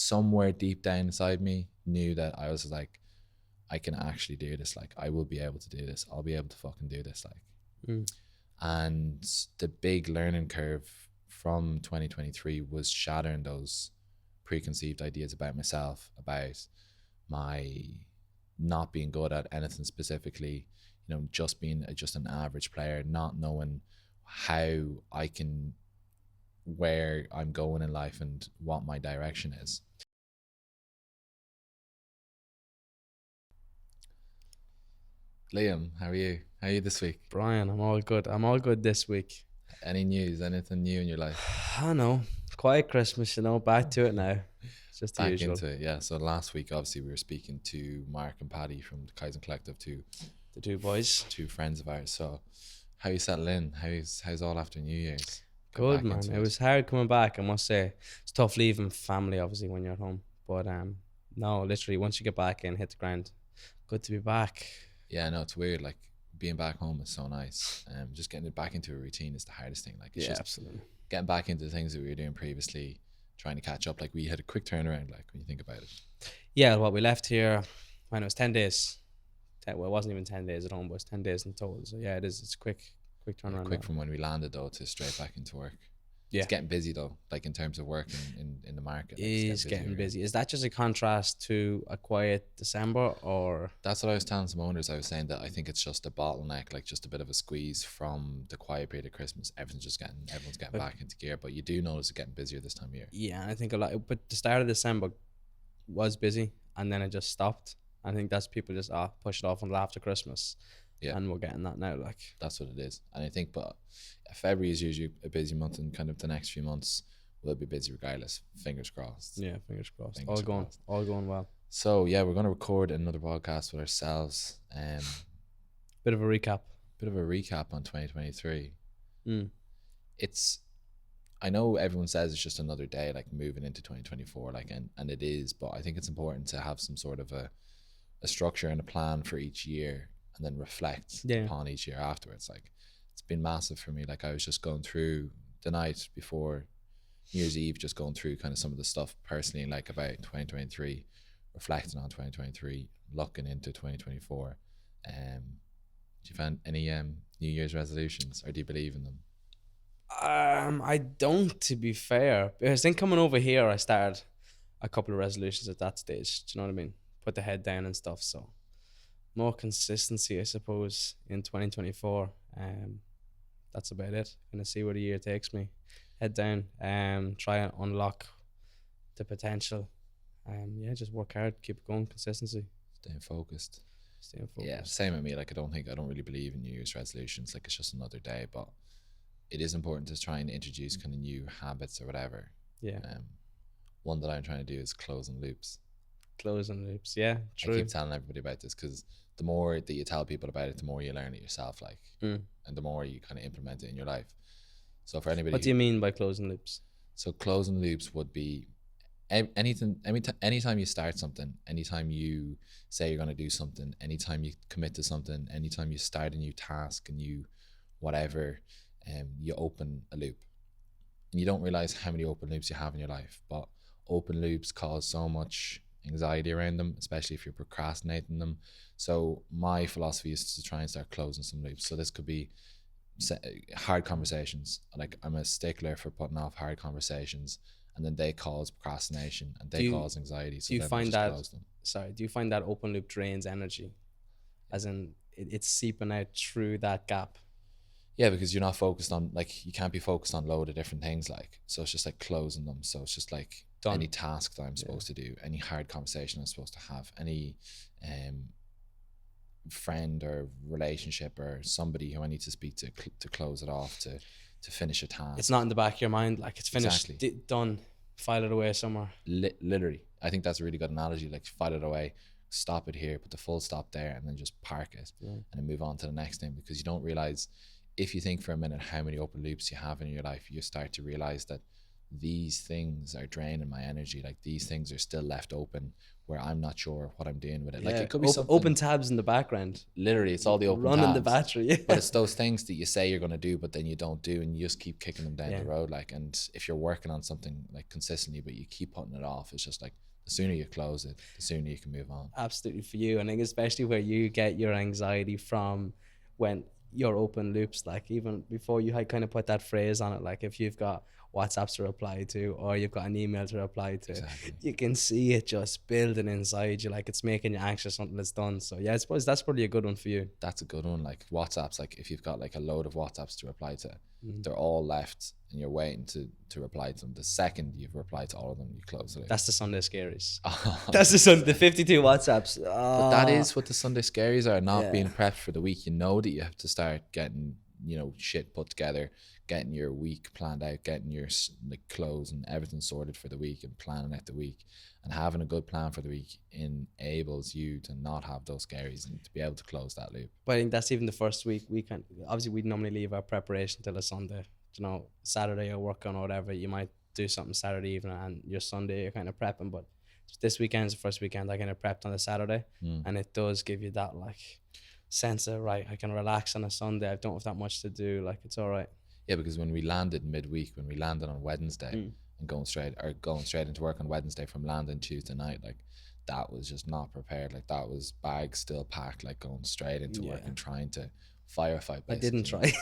somewhere deep down inside me knew that I was like, I can actually do this. Like, I will be able to do this. I'll be able to fucking do this. Like, and the big learning curve from 2023 was shattering those preconceived ideas about myself, about my not being good at anything specifically, you know, just being just an average player, not knowing how I can, where I'm going in life and what my direction is. Liam, how are you? How are you this week? Brian, I'm all good. I'm all good this week. Any news? Anything new in your life? I know. Quiet Christmas, back to it now. It's just the Back usual. into it, yeah. So last week, obviously, we were speaking to Mark and Paddy from the Kaizen Collective, The two boys. two friends of ours. So, how you settle in? How's all after New Year's? Get Good, back man. into It was hard coming back, I must say. It's tough leaving family, obviously, when you're at home. But no, literally, once you get back and hit the ground, good to be back. Yeah, no, it's weird. Like being back home is so nice. Just getting it back into a routine is the hardest thing. Like, it's just absolutely. getting back into the things that we were doing previously, trying to catch up. Like, we had a quick turnaround. Like, when you think about it. Yeah, well, we left here when it was 10 days. Well, it wasn't even 10 days at home, but it was 10 days in total. So, yeah, it is. It's quick turnaround. Quick from when we landed though to straight back into work. Yeah. It's getting busy though, like in terms of work in the market. Like, It's getting busy. Is that just a contrast to a quiet December, or? That's what I was telling some owners. I was saying that I think it's just a bottleneck, like just a bit of a squeeze from the quiet period of Christmas. Everyone's getting back into gear, but you do notice it getting busier this time of year. Yeah, I think a lot. But the start of December was busy, and then it just stopped. I think that's people just push it off until after Christmas. Yeah. And we're getting that now. Like, that's what it is. And I think, but February is usually a busy month, and kind of the next few months will be busy regardless. Fingers crossed. Yeah, fingers crossed. Fingers crossed. All going well. So yeah, we're going to record another podcast with ourselves. Bit of a recap. On 2023. It's, I know everyone says it's just another day, like moving into 2024, like, and it is, but I think it's important to have some sort of a structure and a plan for each year, and then reflect upon each year afterwards. Like, it's been massive for me. Like, I was just going through the night before New Year's Eve, just going through kind of some of the stuff personally, like about 2023, reflecting on 2023, looking into 2024. Do you find any New Year's resolutions, or do you believe in them? I don't, to be fair. Because then coming over here, I started a couple of resolutions at that stage. Do you know what I mean? Put the head down and stuff. So more consistency, I suppose, in 2024. That's about it. Gonna see where the year takes me. Head down. Try and unlock the potential. Yeah, just work hard, keep it going. Consistency. Staying focused. Yeah, same with me. Like, I don't really believe in New Year's resolutions. Like, it's just another day, but it is important to try and introduce kind of new habits or whatever. Yeah. One that I'm trying to do is closing loops. Yeah, true. I keep telling everybody about this because the more that you tell people about it, the more you learn it yourself, like, and the more you kind of implement it in your life. So for anybody, what do you mean by closing loops? So closing loops would be anytime you start something, anytime you say you're going to do something, anytime you commit to something, anytime you start a new task, and you whatever, you open a loop, and you don't realize how many open loops you have in your life. But open loops cause so much anxiety around them, especially if you're procrastinating them. So my philosophy is to try and start closing some loops. So this could be hard conversations. Like, I'm a stickler for putting off hard conversations, and then they cause procrastination and they cause anxiety. So do you find that do you find that open loop drains energy, as in it's seeping out through that gap? Yeah, because you're not focused on, like, you can't be focused on a load of different things, like, so it's just like closing them. So it's just like done. Any task that I'm supposed to do, any hard conversation I'm supposed to have, any friend or relationship or somebody who I need to speak to close it off, to finish a task. It's not in the back of your mind, like, it's finished. Exactly. Done, file it away somewhere. Literally, I think that's a really good analogy. Like, file it away, stop it here, put the full stop there, and then just park it, and then move on to the next thing. Because you don't realize, if you think for a minute how many open loops you have in your life, you start to realize that these things are draining my energy. Like these things are still left open where I'm not sure what I'm doing with it. Like it could be something. Open tabs in the background. Literally, it's all the open running tabs. the battery. But it's those things that you say you're going to do, but then you don't do, and you just keep kicking them down the road. Like, and if you're working on something like consistently, but you keep putting it off, it's just like the sooner you close it, the sooner you can move on. Absolutely for you. And I think especially where you get your anxiety from when your open loops, like even before you had kind of put that phrase on it, like if you've got WhatsApps to reply to or you've got an email to reply to, Exactly. you can see it just building inside you, like it's making you anxious until it's done. So yeah, I suppose that's probably a good one for you. That's a good one. Like WhatsApps, like if you've got like a load of WhatsApps to reply to, they're all left and you're waiting to reply to them. The second you've replied to all of them, you close it. That's the Sunday scaries. That's the 52 WhatsApps. But that is what the Sunday scaries are, not being prepped for the week. You know that you have to start getting, you know, shit put together, getting your week planned out, getting your like clothes and everything sorted for the week and planning out the week. And having a good plan for the week enables you to not have those scaries and to be able to close that loop. But I think that's even the first week. Obviously we normally leave our preparation till a Sunday. You know, Saturday you're working or whatever, you might do something Saturday evening, and your Sunday you're kind of prepping. But this weekend's the first weekend I kind of prepped on the Saturday, and it does give you that like sense of, right, I can relax on a Sunday. I don't have that much to do. Like it's all right. Yeah, because when we landed midweek, when we landed on Wednesday and going straight into work on Wednesday from landing Tuesday night, like that was just not prepared. Like that was bags still packed, like going straight into work and trying to firefight. Basically. I didn't try.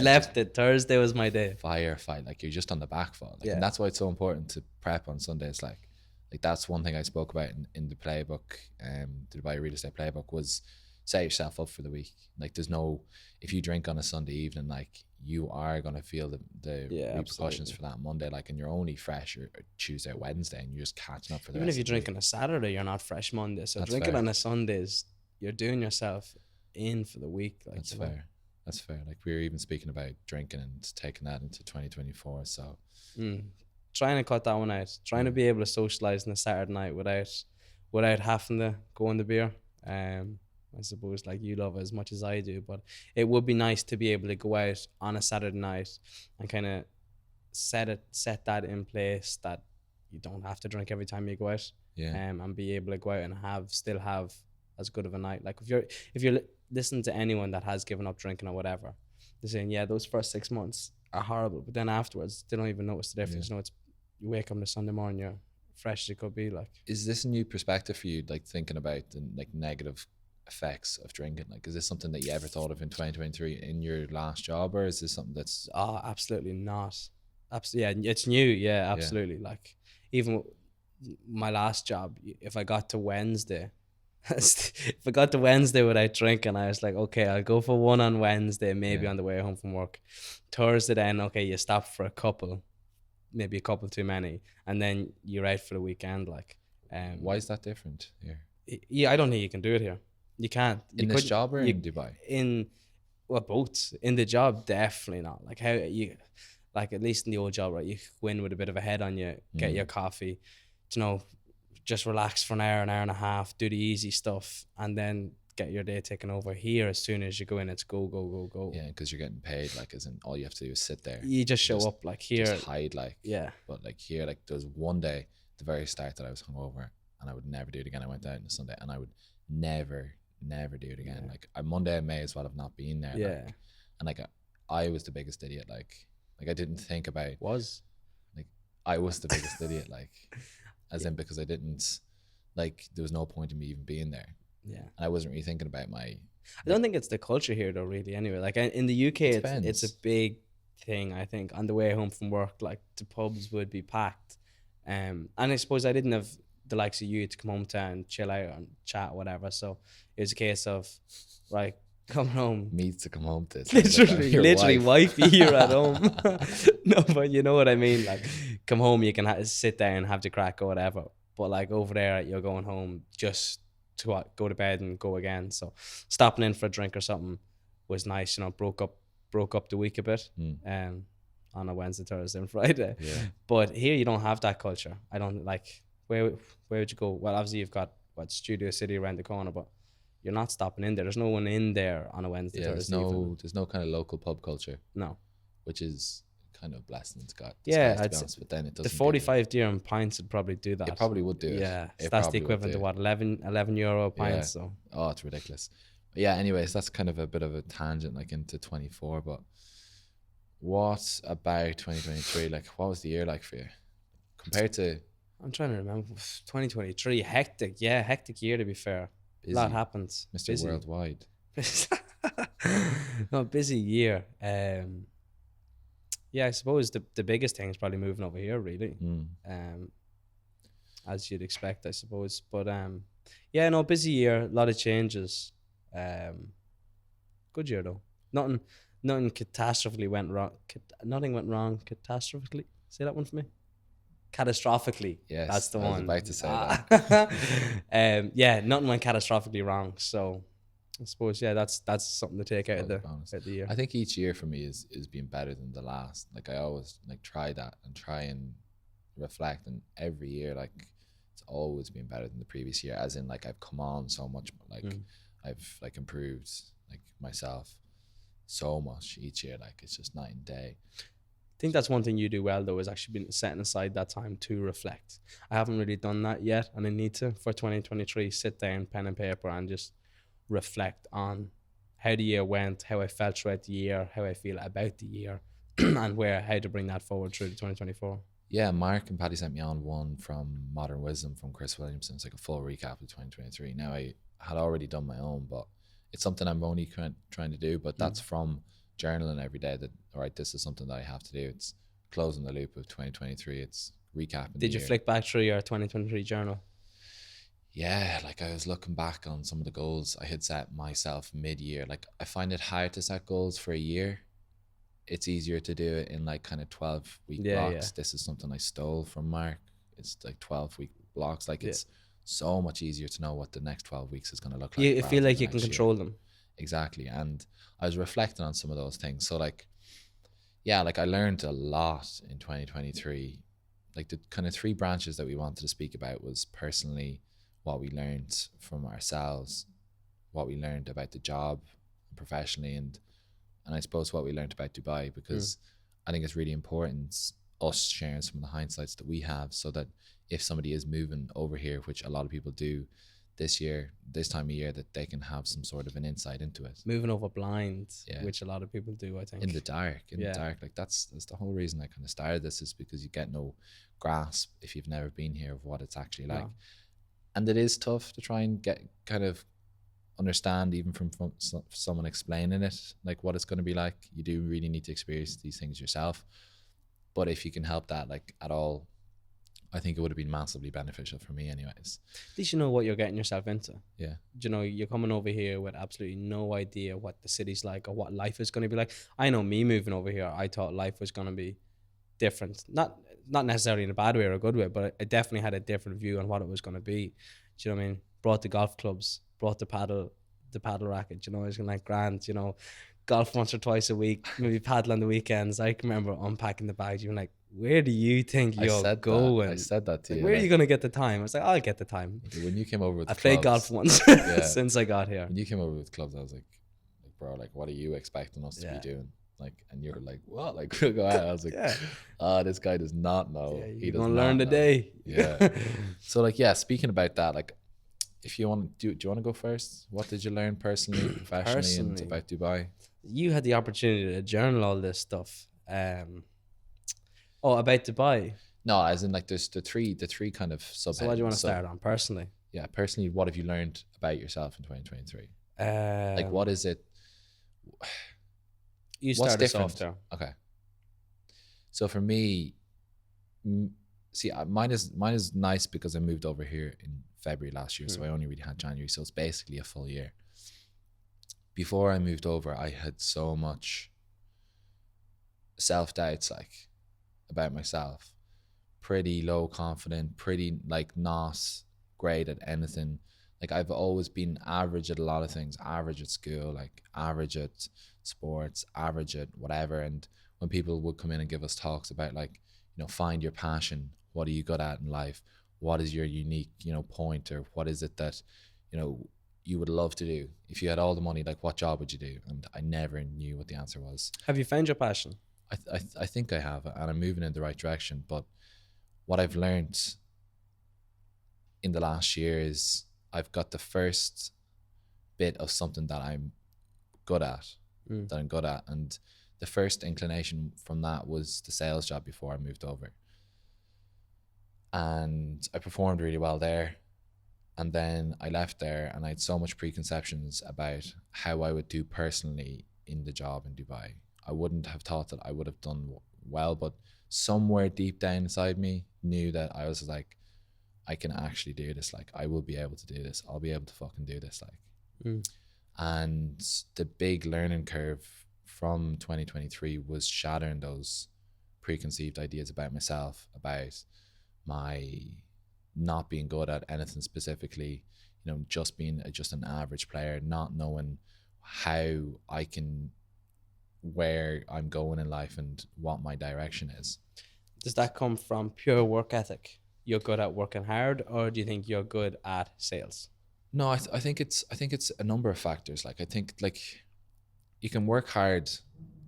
Left it. Thursday was my day. Firefight, like you're just on the back foot. Like, and that's why it's so important to prep on Sundays. Like that's one thing I spoke about in the playbook, the Dubai Real Estate Playbook, was set yourself up for the week. Like there's no, if you drink on a Sunday evening, like you are going to feel the repercussions for that Monday, like, and you're only fresh or Tuesday, Wednesday, and you're just catching up for the even rest if you of the drink week. on a Saturday, you're not fresh Monday. So That's drinking fair. on a Sundays, you're doing yourself in for the week. Like, That's fair. That's fair. Like we were even speaking about drinking and taking that into 2024. So trying to cut that one out. Trying to be able to socialize on a Saturday night without having to go on the beer. I suppose like you love it as much as I do, but it would be nice to be able to go out on a Saturday night and kind of set that in place, that you don't have to drink every time you go out. And be able to go out and still have as good of a night. Like if you're listening to anyone that has given up drinking or whatever, they're saying, yeah, those first 6 months are horrible, but then afterwards they don't even notice the difference. You know, you wake up on a Sunday morning, you're fresh as it could be. Like, is this a new perspective for you, like thinking about the like negative effects of drinking? Like, is this something that you ever thought of in 2023 in your last job, or is this something that's absolutely not? Yeah, it's new. Yeah, absolutely. Like even my last job, if I got to Wednesday without drinking, I was like, okay, I'll go for one on Wednesday, maybe on the way home from work. Thursday, then okay, you stop for a couple, maybe a couple too many, and then you're out for the weekend. Like, why is that different here? Yeah, I don't think you can do it here. You can't. In this job or in Dubai? Well, both. In the job, definitely not. Like how you, like at least in the old job, right? You go in with a bit of a head on you, get your coffee, you know, just relax for an hour and a half, do the easy stuff, and then get your day taken over. Here, as soon as you go in, it's go. Yeah, because you're getting paid. Like, as in all you have to do is sit there. You just show up. Like here, just hide. Like, but like here, like there was one day at the very start that I was hungover, and I would never do it again. I went out on a Sunday, and I would never do it again. Like on Monday I may as well have not been there. Like, and like I was the biggest idiot. Like I didn't think about I was the biggest idiot. Like as in, because I didn't, like, there was no point in me even being there. And I wasn't really thinking about my. I don't think it's the culture here though, really. Anyway, like in the UK, it's a big thing. I think on the way home from work, like the pubs would be packed, and I suppose I didn't have the likes of you to come home to and chill out and chat or whatever. So it was a case of, right, come home. Me to come home to. Literally wifey here at home. No, but you know what I mean? Like, come home, you can sit there and have the crack or whatever. But like over there, you're going home just to go to bed and go again. So stopping in for a drink or something was nice, you know, broke up the week a bit. On a Wednesday, Thursday and Friday. But here you don't have that culture. I don't like, where would you go? Well, obviously you've got Studio City around the corner, but you're not stopping in there. There's no one in there on a Wednesday, Thursday. There's no kind of local pub culture. No. Which is kind of blessing Yeah, disguise, to be honest. But then it the doesn't. 45 dirham pints would probably do that. It probably would do it. Yeah, so It that's the probably would equivalent do to it. what, 11 euro a pint. Yeah. So Oh, it's ridiculous. But yeah. Anyways, that's kind of a bit of a tangent, like into 24. But what about 2023? Like, what was the year like for you compared to I'm trying to remember. 2023, hectic. Yeah, hectic year to be fair. A lot busy, happens. Mr. Busy. Worldwide? No, busy year. Yeah, I suppose the biggest thing is probably moving over here, really. As you'd expect, I suppose. But yeah, no, busy year, a lot of changes. Good year though. Nothing catastrophically went wrong. Nothing went wrong catastrophically. Say that one for me. Catastrophically. Yes, that's the I was one. about to say that. Yeah, nothing went catastrophically wrong. So I suppose that's something to take out of the year. I think each year for me is being better than the last. Like I always like try that and try and reflect, and every year like it's always been better than the previous year. As in like I've come on so much, like I've like improved like myself so much each year. Like it's just night and day. I think that's one thing you do well though, is actually been setting aside that time to reflect. I haven't really done that yet, and I need to for 2023. Sit down, pen and paper, and just reflect on how the year went, how I felt throughout the year, how I feel about the year, and how to bring that forward through to 2024. Yeah, Mark and Paddy sent me on one from Modern Wisdom from Chris Williamson. It's like a full recap of 2023. Now I had already done my own, but it's something I'm only trying to do. But that's from journaling every day. That all right, this is something that I have to do. It's closing the loop of 2023. It's recapping. Did you flick back through your 2023 journal? Yeah, like I was looking back on some of the goals I had set myself mid-year. Like I find it hard to set goals for a year. It's easier to do it in like kind of 12-week blocks. Yeah. This is something I stole from Mark. It's like 12-week blocks. Like it's so much easier to know what the next 12 weeks is going to look like. You feel like you can control them. Exactly. And I was reflecting on some of those things. So like, yeah, like I learned a lot in 2023. Like the kind of 3 branches that we wanted to speak about was personally what we learned from ourselves, what we learned about the job professionally, and I suppose what we learned about Dubai, because I think it's really important us sharing some of the hindsights that we have, so that if somebody is moving over here, which a lot of people do this time of year, that they can have some sort of an insight into it. Moving over blind, which a lot of people do, I think. In the dark. Like that's the whole reason I kind of started this, is because you get no grasp if you've never been here of what it's actually like. And it is tough to try and get kind of understand, even from someone explaining it, like what it's going to be like. You do really need to experience these things yourself. But if you can help that like at all, I think it would have been massively beneficial for me anyways. At least you know what you're getting yourself into. Yeah. You know, you're coming over here with absolutely no idea what the city's like or what life is going to be like. I know me moving over here, I thought life was going to be different. Not necessarily in a bad way or a good way, but I definitely had a different view on what it was going to be. Do you know what I mean? Brought the golf clubs, brought the paddle racket, you know, it's like grand, you know, golf once or twice a week, maybe paddle on the weekends. I can remember unpacking the bags. You were like, where do you think you're going? I said that to you. Where are you going to get the time? I was like, I'll get the time. When you came over with clubs, played golf once since I got here. When you came over with clubs, I was like, bro, like, what are you expecting us to be doing? Like, and you were like, what? Like, go ahead. I was like, this guy does not know. He doesn't learn today. Yeah. So like, speaking about that, like, if you want to, do you want to go first? What did you learn personally, professionally, and about Dubai? You had the opportunity to journal all this stuff. About Dubai? No, as in like there's the three kind of subheadings. So what do you want to start on personally? Yeah, personally, what have you learned about yourself in 2023? Like, what is it? You start us off there. Okay. So for me, see, mine is nice because I moved over here in February last year, so I only really had January, so it's basically a full year. Before I moved over, I had so much self-doubts, like, about myself. Pretty low confident, pretty like not great at anything. Like I've always been average at a lot of things, average at school, like average at sports, average at whatever. And when people would come in and give us talks about like, you know, find your passion, what are you good at in life? What is your unique, you know, point, or what is it that, you know, you would love to do? If you had all the money, like what job would you do? And I never knew what the answer was. Have you found your passion? I think I have, and I'm moving in the right direction. But what I've learned in the last year is I've got the first bit of something that I'm good at, and the first inclination from that was the sales job before I moved over, and I performed really well there. And then I left there, and I had so much preconceptions about how I would do personally in the job in Dubai. I wouldn't have thought that I would have done well, but somewhere deep down inside me knew that I was like, I can actually do this. Like, I will be able to do this. I'll be able to fucking do this. Like, and the big learning curve from 2023 was shattering those preconceived ideas about myself, about my not being good at anything specifically, you know, just being just an average player, not knowing how I can, where I'm going in life and what my direction is. Does that come from pure work ethic? You're good at working hard, or do you think you're good at sales? No, I think it's a number of factors. Like, I think, like, you can work hard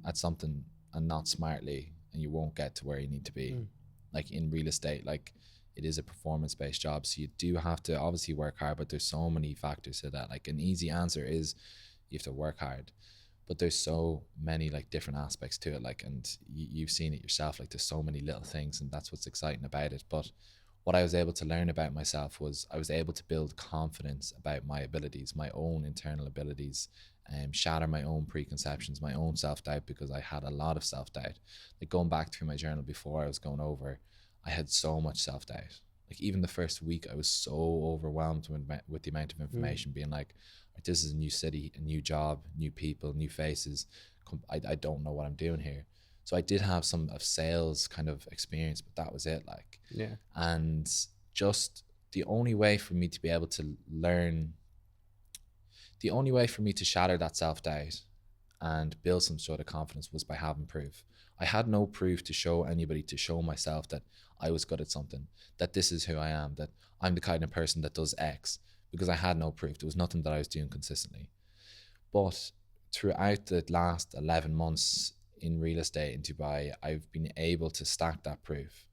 at something and not smartly, and you won't get to where you need to be. Like in real estate, like, it is a performance-based job, so you do have to obviously work hard, but there's so many factors to that. Like, an easy answer is you have to work hard, but there's so many like different aspects to it. Like, and you've seen it yourself, like there's so many little things, and that's what's exciting about it. But what I was able to learn about myself was I was able to build confidence about my abilities, my own internal abilities, and shatter my own preconceptions, my own self-doubt, because I had a lot of self-doubt. Like, going back through my journal before I was going over, I had so much self-doubt. Like, even the first week, I was so overwhelmed with the amount of information, being like, this is a new city, a new job, new people, new faces. I don't know what I'm doing here. So I did have some of sales kind of experience, but that was it. Like, Yeah. And just the only way for me to be able to learn, the only way for me to shatter that self-doubt and build some sort of confidence was by having proof. I had no proof to show anybody, to show myself that I was good at something, that this is who I am, that I'm the kind of person that does X, because I had no proof. There was nothing that I was doing consistently. But throughout the last 11 months in real estate in Dubai, I've been able to stack that proof,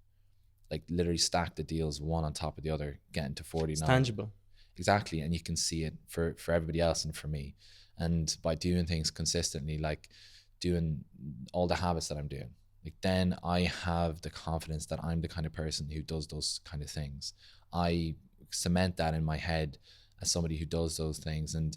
like literally stack the deals one on top of the other, getting to 49. It's tangible. Exactly. And you can see it for everybody else and for me. And by doing things consistently, like doing all the habits that I'm doing, like, then I have the confidence that I'm the kind of person who does those kind of things. I cement that in my head as somebody who does those things, and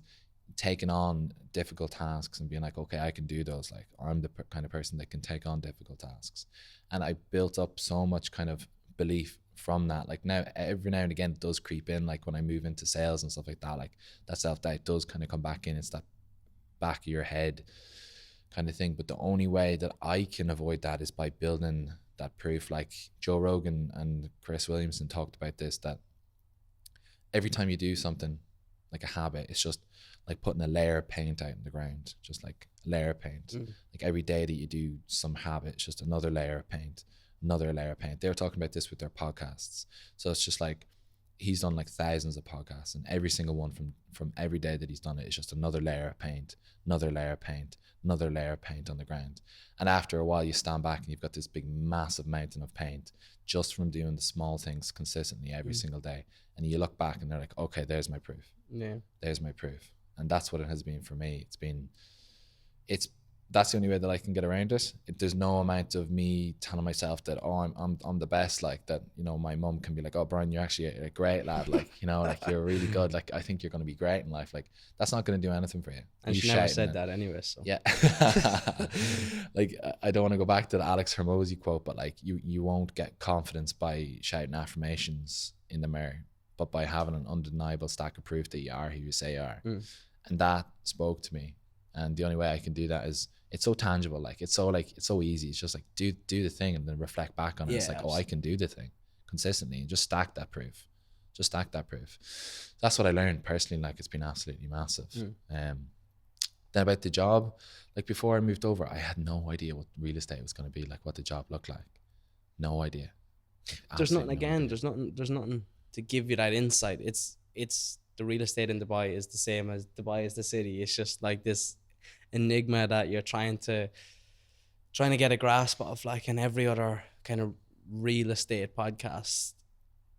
taking on difficult tasks and being like, okay, I can do those. Like, I'm the kind of person that can take on difficult tasks. And I built up so much kind of belief from that. Like, now, every now and again, it does creep in, like when I move into sales and stuff like that, like that self-doubt does kind of come back in. It's that back of your head kind of thing. But the only way that I can avoid that is by building that proof. Like, Joe Rogan and Chris Williamson talked about this, that every time you do something like a habit, it's just like putting a layer of paint out in the ground, just like a layer of paint. Like, every day that you do some habit, it's just another layer of paint, another layer of paint. They were talking about this with their podcasts. So it's just like, he's done like thousands of podcasts, and every single one from every day that he's done it is just another layer of paint, another layer of paint, another layer of paint on the ground. And after a while, you stand back and you've got this big massive mountain of paint just from doing the small things consistently every single day. And you look back and they're like, okay, there's my proof. Yeah. There's my proof. And that's what it has been for me. That's the only way that I can get around it. There's no amount of me telling myself that, oh, I'm the best, like that, you know. My mum can be like, oh, Brian, you're actually a great lad, like, you know, like, you're really good, like, I think you're going to be great in life. Like, that's not going to do anything for you. And she never said that anyway, so yeah. Like, I don't want to go back to the Alex Hormozy quote, but like, you won't get confidence by shouting affirmations in the mirror, but by having an undeniable stack of proof that you are who you say you are. And that spoke to me. And the only way I can do that is, it's so tangible. Like, it's so easy. It's just like, do the thing and then reflect back on it. It's like, absolutely. Oh, I can do the thing consistently, and just stack that proof. That's what I learned personally. Like, it's been absolutely massive. Then about the job, like, before I moved over, I had no idea what real estate was going to be like, what the job looked like. No idea. Like, there's nothing, again, there's nothing to give you that insight. It's the real estate in Dubai is the same as Dubai is the city. It's just like this enigma that you're trying to trying to get a grasp of, like, in every other kind of real estate podcast,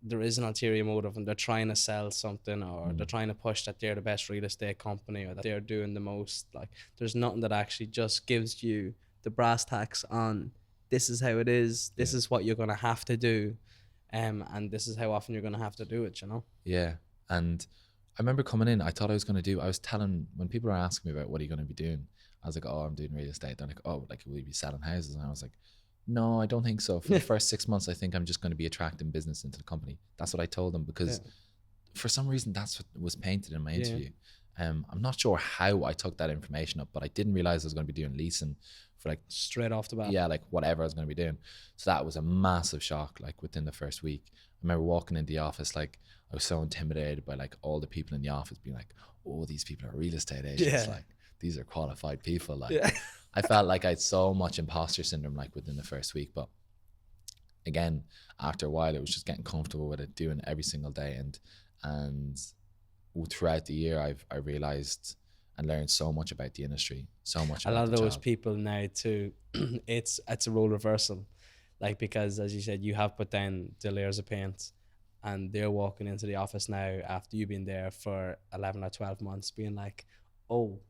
there is an ulterior motive, and they're trying to sell something, or they're trying to push that they're the best real estate company, or that they're doing the most. Like, there's nothing that actually just gives you the brass tacks on, this is how it is, this is what you're going to have to do, and this is how often you're going to have to do it, you know? Yeah. And I remember coming in, I thought I was telling, when people are asking me about what are you going to be doing, I was like, oh, I'm doing real estate. They're like, oh, like, will you be selling houses? And I was like, no, I don't think so. For the first 6 months, I think I'm just going to be attracting business into the company. That's what I told them, because for some reason that's what was painted in my interview. I'm not sure how I took that information up, but I didn't realize I was going to be doing leasing for, like, straight off the bat. Yeah, like whatever I was going to be doing. So that was a massive shock, like within the first week. I remember walking into the office, like, I was so intimidated by, like, all the people in the office being like, oh, these people are real estate agents. Like, these are qualified people. Like, I felt like I had so much imposter syndrome, like, within the first week. But again, after a while, it was just getting comfortable with it, doing it every single day. And throughout the year, I realized and learned so much about the industry, so much about a lot of those job. people now too, it's a role reversal, like, because as you said, you have put down the layers of paint, and they're walking into the office now after you've been there for 11 or 12 months being like, oh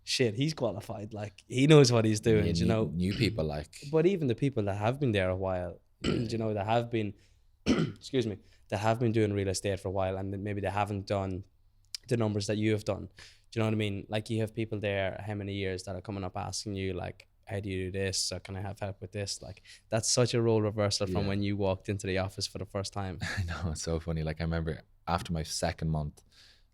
shit, he's qualified, like, he knows what he's doing. You know, new people, like, but even the people that have been there a while, you know, that have been excuse me, that have been doing real estate for a while, and maybe they haven't done the numbers that you have done. Do you know what I mean? Like, you have people there how many years that are coming up asking you, like, how do you do this, or can I have help with this? Like, that's such a role reversal from when you walked into the office for the first time. I know, it's so funny. Like, I remember after my second month,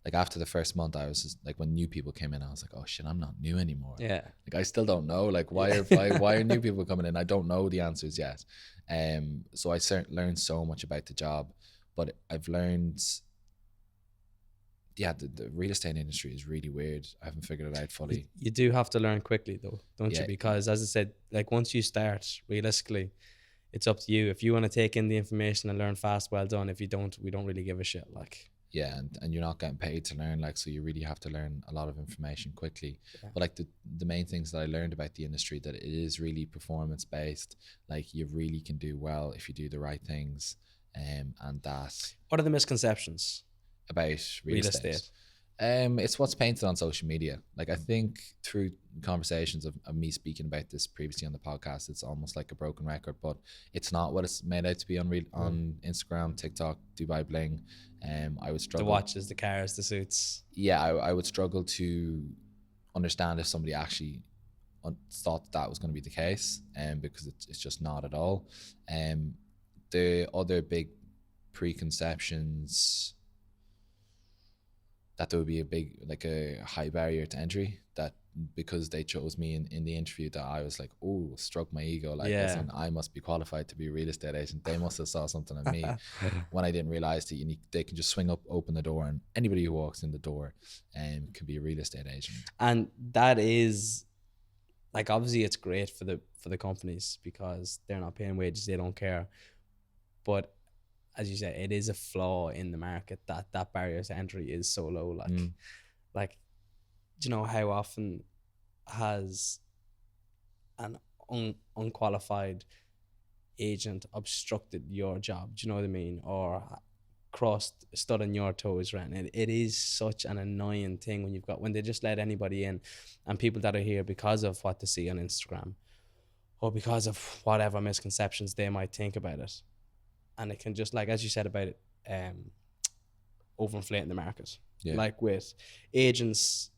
like, after the first month, I was just like, when new people came in, I was like, oh shit, I'm not new anymore. Yeah. Like, I still don't know, like, why are new people coming in? I don't know the answers yet. So I learned so much about the job, but I've learned, the real estate industry is really weird. I haven't figured it out fully. You do have to learn quickly though, don't you? Because as I said, like, once you start, realistically, it's up to you. If you want to take in the information and learn fast, well done. If you don't, we don't really give a shit. Like, yeah, and you're not getting paid to learn, like, so you really have to learn a lot of information quickly. But like, the main things that I learned about the industry, that it is really performance based. Like, you really can do well if you do the right things. And that, what are the misconceptions about real estate? It's what's painted on social media. Like, I think through conversations of me speaking about this previously on the podcast, it's almost like a broken record, but it's not what it's made out to be on Instagram, TikTok, Dubai Bling. I would struggle. The watches, the cars, the suits. Yeah, I would struggle to understand if somebody actually thought that was going to be the case, because it's just not at all. The other big preconceptions, that there would be a high barrier to entry, that because they chose me in the interview, that I was like, oh, struck my ego, like, listen, I must be qualified to be a real estate agent. They must have saw something in me. When I didn't realize that they can just open the door, and anybody who walks in the door can be a real estate agent. And that is, like, obviously it's great for the companies, because they're not paying wages, they don't care. But as you said, it is a flaw in the market that barrier to entry is so low. Like, do you know how often has an unqualified agent obstructed your job? Do you know what I mean? Or stood on your toes, right? And it is such an annoying thing when they just let anybody in, and people that are here because of what they see on Instagram, or because of whatever misconceptions they might think about it. And it can just, like, as you said about it, overinflating the market. Like, with agents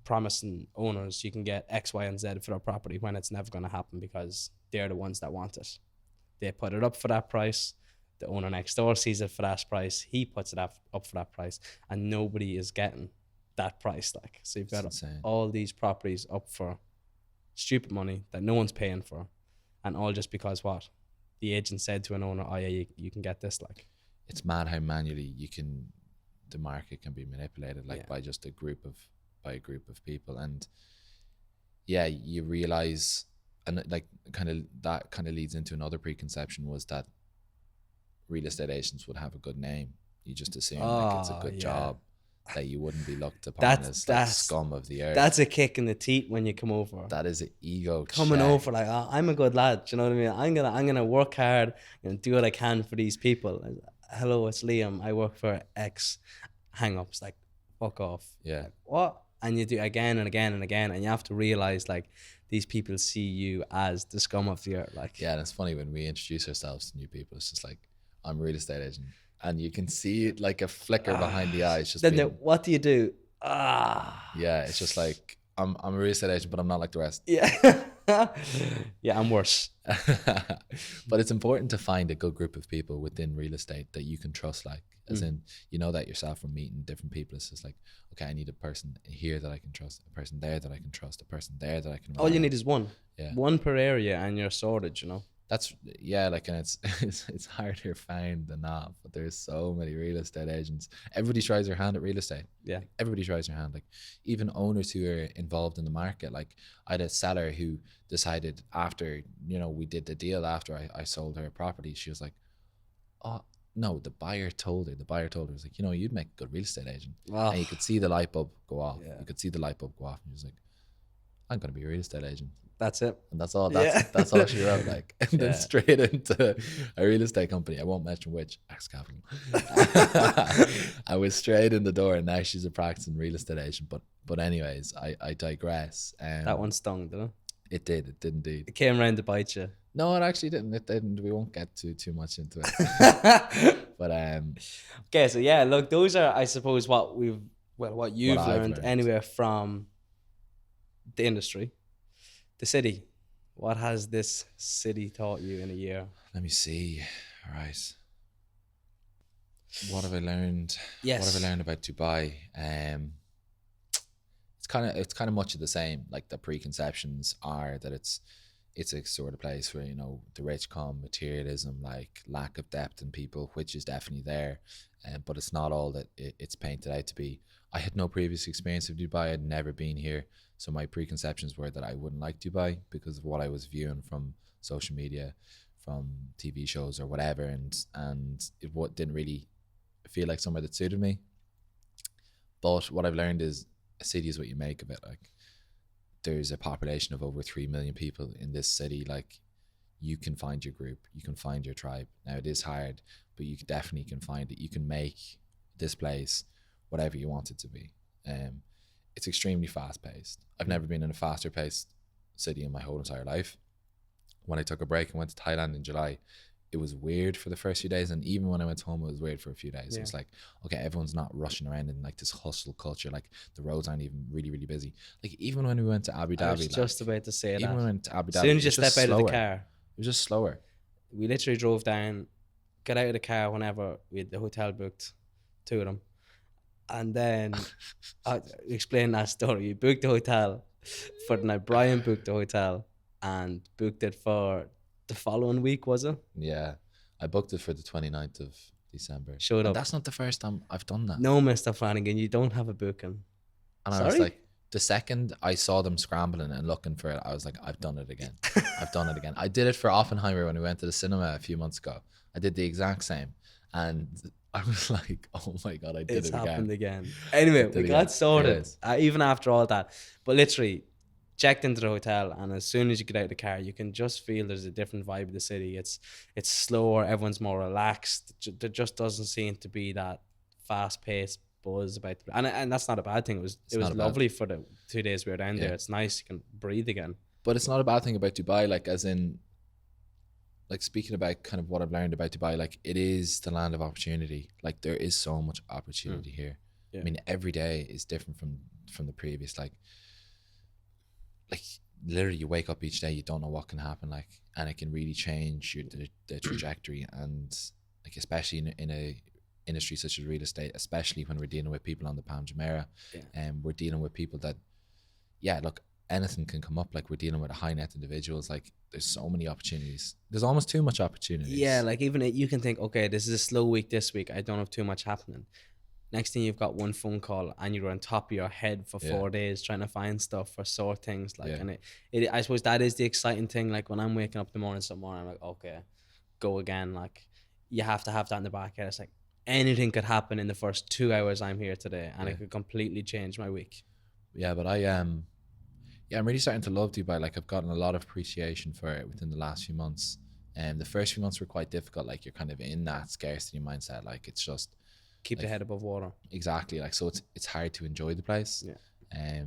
promising owners you can get X, Y, and Z for their property, when it's never going to happen, because they're the ones that want it. They put it up for that price. The owner next door sees it for that price. He puts it up for that price, and nobody is getting that price. Like, so you've got all these properties up for stupid money that no one's paying for, and all just because what? The agent said to an owner, oh yeah, you can get this. Like, it's mad how manually the market can be manipulated, like, by just a group of people. And you realize, and like, that kind of leads into another preconception, was that real estate agents would have a good name. You just assume like it's a good job. that you wouldn't be looked upon That's as like scum of the earth. That's a kick in the teeth when you come over. That is an ego Coming check. over like, oh, I'm a good lad. Do you know what I mean? I'm gonna work hard and do what I can for these people. Hello, it's Liam. I work for X. Hang ups, like, fuck off. Yeah. Like, what? And you do it again and again and again, and you have to realize like these people see you as the scum of the earth. Like, Yeah, and it's funny when we introduce ourselves to new people. It's just like, I'm a real estate agent, and you can see it like a flicker behind the eyes. Just then being, what do you do? Yeah, it's just like I'm a real estate agent, but I'm not like the rest. Yeah. Yeah, I'm worse. But it's important to find a good group of people within real estate that you can trust, like as in, you know that yourself from meeting different people. It's just like, okay, I need a person here that I can trust, a person there that I can trust, a person there that I can All you need is one. Yeah. One per area and you're sorted, you know. That's, yeah, like, and it's harder found than not, but there's so many real estate agents. Everybody tries their hand at real estate. Yeah. Everybody tries their hand. Like, even owners who are involved in the market. Like, I had a seller who decided after, you know, we did the deal after I sold her property, she was like, oh no, the buyer told her was like, you know, you'd make a good real estate agent. Wow. And you could see the light bulb go off. Yeah. You could see the light bulb go off, and she was like, I'm gonna be a real estate agent. That's it. And that's all. That's all she wrote. Like, and then straight into a real estate company. I won't mention which. Axe Capital. I was straight in the door, and now she's a practicing real estate agent. But anyways, I digress. That one stung, didn't it? It did. It did indeed. It came around to bite you. No, it actually didn't. It didn't. We won't get too much into it. But okay, so yeah, look, those are, I suppose, what you've learned anywhere from the industry. The city. What has this city taught you in a year? Let me see. All right. What have I learned? Yes. What have I learned about Dubai? It's kind of much of the same. Like, the preconceptions are that it's a sort of place where, you know, the rich come, materialism, like lack of depth in people, which is definitely there, but it's not all that it's painted out to be. I had no previous experience of Dubai. I'd never been here, so my preconceptions were that I wouldn't like Dubai because of what I was viewing from social media, from TV shows or whatever, and it didn't really feel like somewhere that suited me. But what I've learned is a city is what you make of it. Like, there's a population of over 3 million people in this city. Like, you can find your group, you can find your tribe. Now, it is hard, but you definitely can find it. You can make this place whatever you want it to be. It's extremely fast paced. I've never been in a faster paced city in my whole entire life. When I took a break and went to Thailand in July, it was weird for the first few days, and even when I went home, it was weird for a few days. It was like, okay, everyone's not rushing around in like this hustle culture. Like, the roads aren't even really, really busy. Like, even when we went to Abu Dhabi, I was just about to say that. Even when we went to Abu Dhabi, as soon as you step out of the car, it was just slower. We literally drove down, got out of the car whenever we had the hotel booked, two of them, and then I explain that story. We booked the hotel for the night. Brian booked the hotel and booked it for the following week, was it? Yeah, I booked it for the 29th of December. Showed up. That's not the first time I've done that. No, Mr. Flanagan, you don't have a booking. And I was like, the second I saw them scrambling and looking for it, I was like, I've done it again. I've done it again. I did it for Oppenheimer when we went to the cinema a few months ago. I did the exact same. And I was like, oh my God, I did it again. It's happened again. Anyway, we got sorted, even after all that. But literally, checked into the hotel, and as soon as you get out of the car, you can just feel there's a different vibe of the city. It's slower, everyone's more relaxed. There just doesn't seem to be that fast-paced buzz about it. And that's not a bad thing. It was lovely for the 2 days we were down there. It's nice, you can breathe again. But it's not a bad thing about Dubai, like, as in, like, speaking about kind of what I've learned about Dubai, like, it is the land of opportunity. Like, there is so much opportunity here. I mean, every day is different from the previous. Like literally, you wake up each day, you don't know what can happen, like, and it can really change the trajectory. And like, especially in a industry such as real estate, especially when we're dealing with people on the Palm Jumeirah, and we're dealing with people that, look, anything can come up. Like, we're dealing with high net individuals. Like, there's so many opportunities. There's almost too much opportunity. Yeah, like, even you can think, okay, this is a slow week this week, I don't have too much happening. Next thing, you've got one phone call and you're on top of your head for 4 days trying to find stuff or sort things. Like, and it I suppose that is the exciting thing. Like, when I'm waking up in the morning, I'm like, okay, go again. Like, you have to have that in the back head. It's like, anything could happen in the first 2 hours I'm here today, and Yeah. it could completely change my week. Yeah, but I'm really starting to love Dubai. Like I've gotten a lot of appreciation for it within the last few months. And the first few months were quite difficult. Like you're kind of in that scarcity mindset. Like it's just Keep like, the head above water. exactly. Like so it's hard to enjoy the place. Yeah.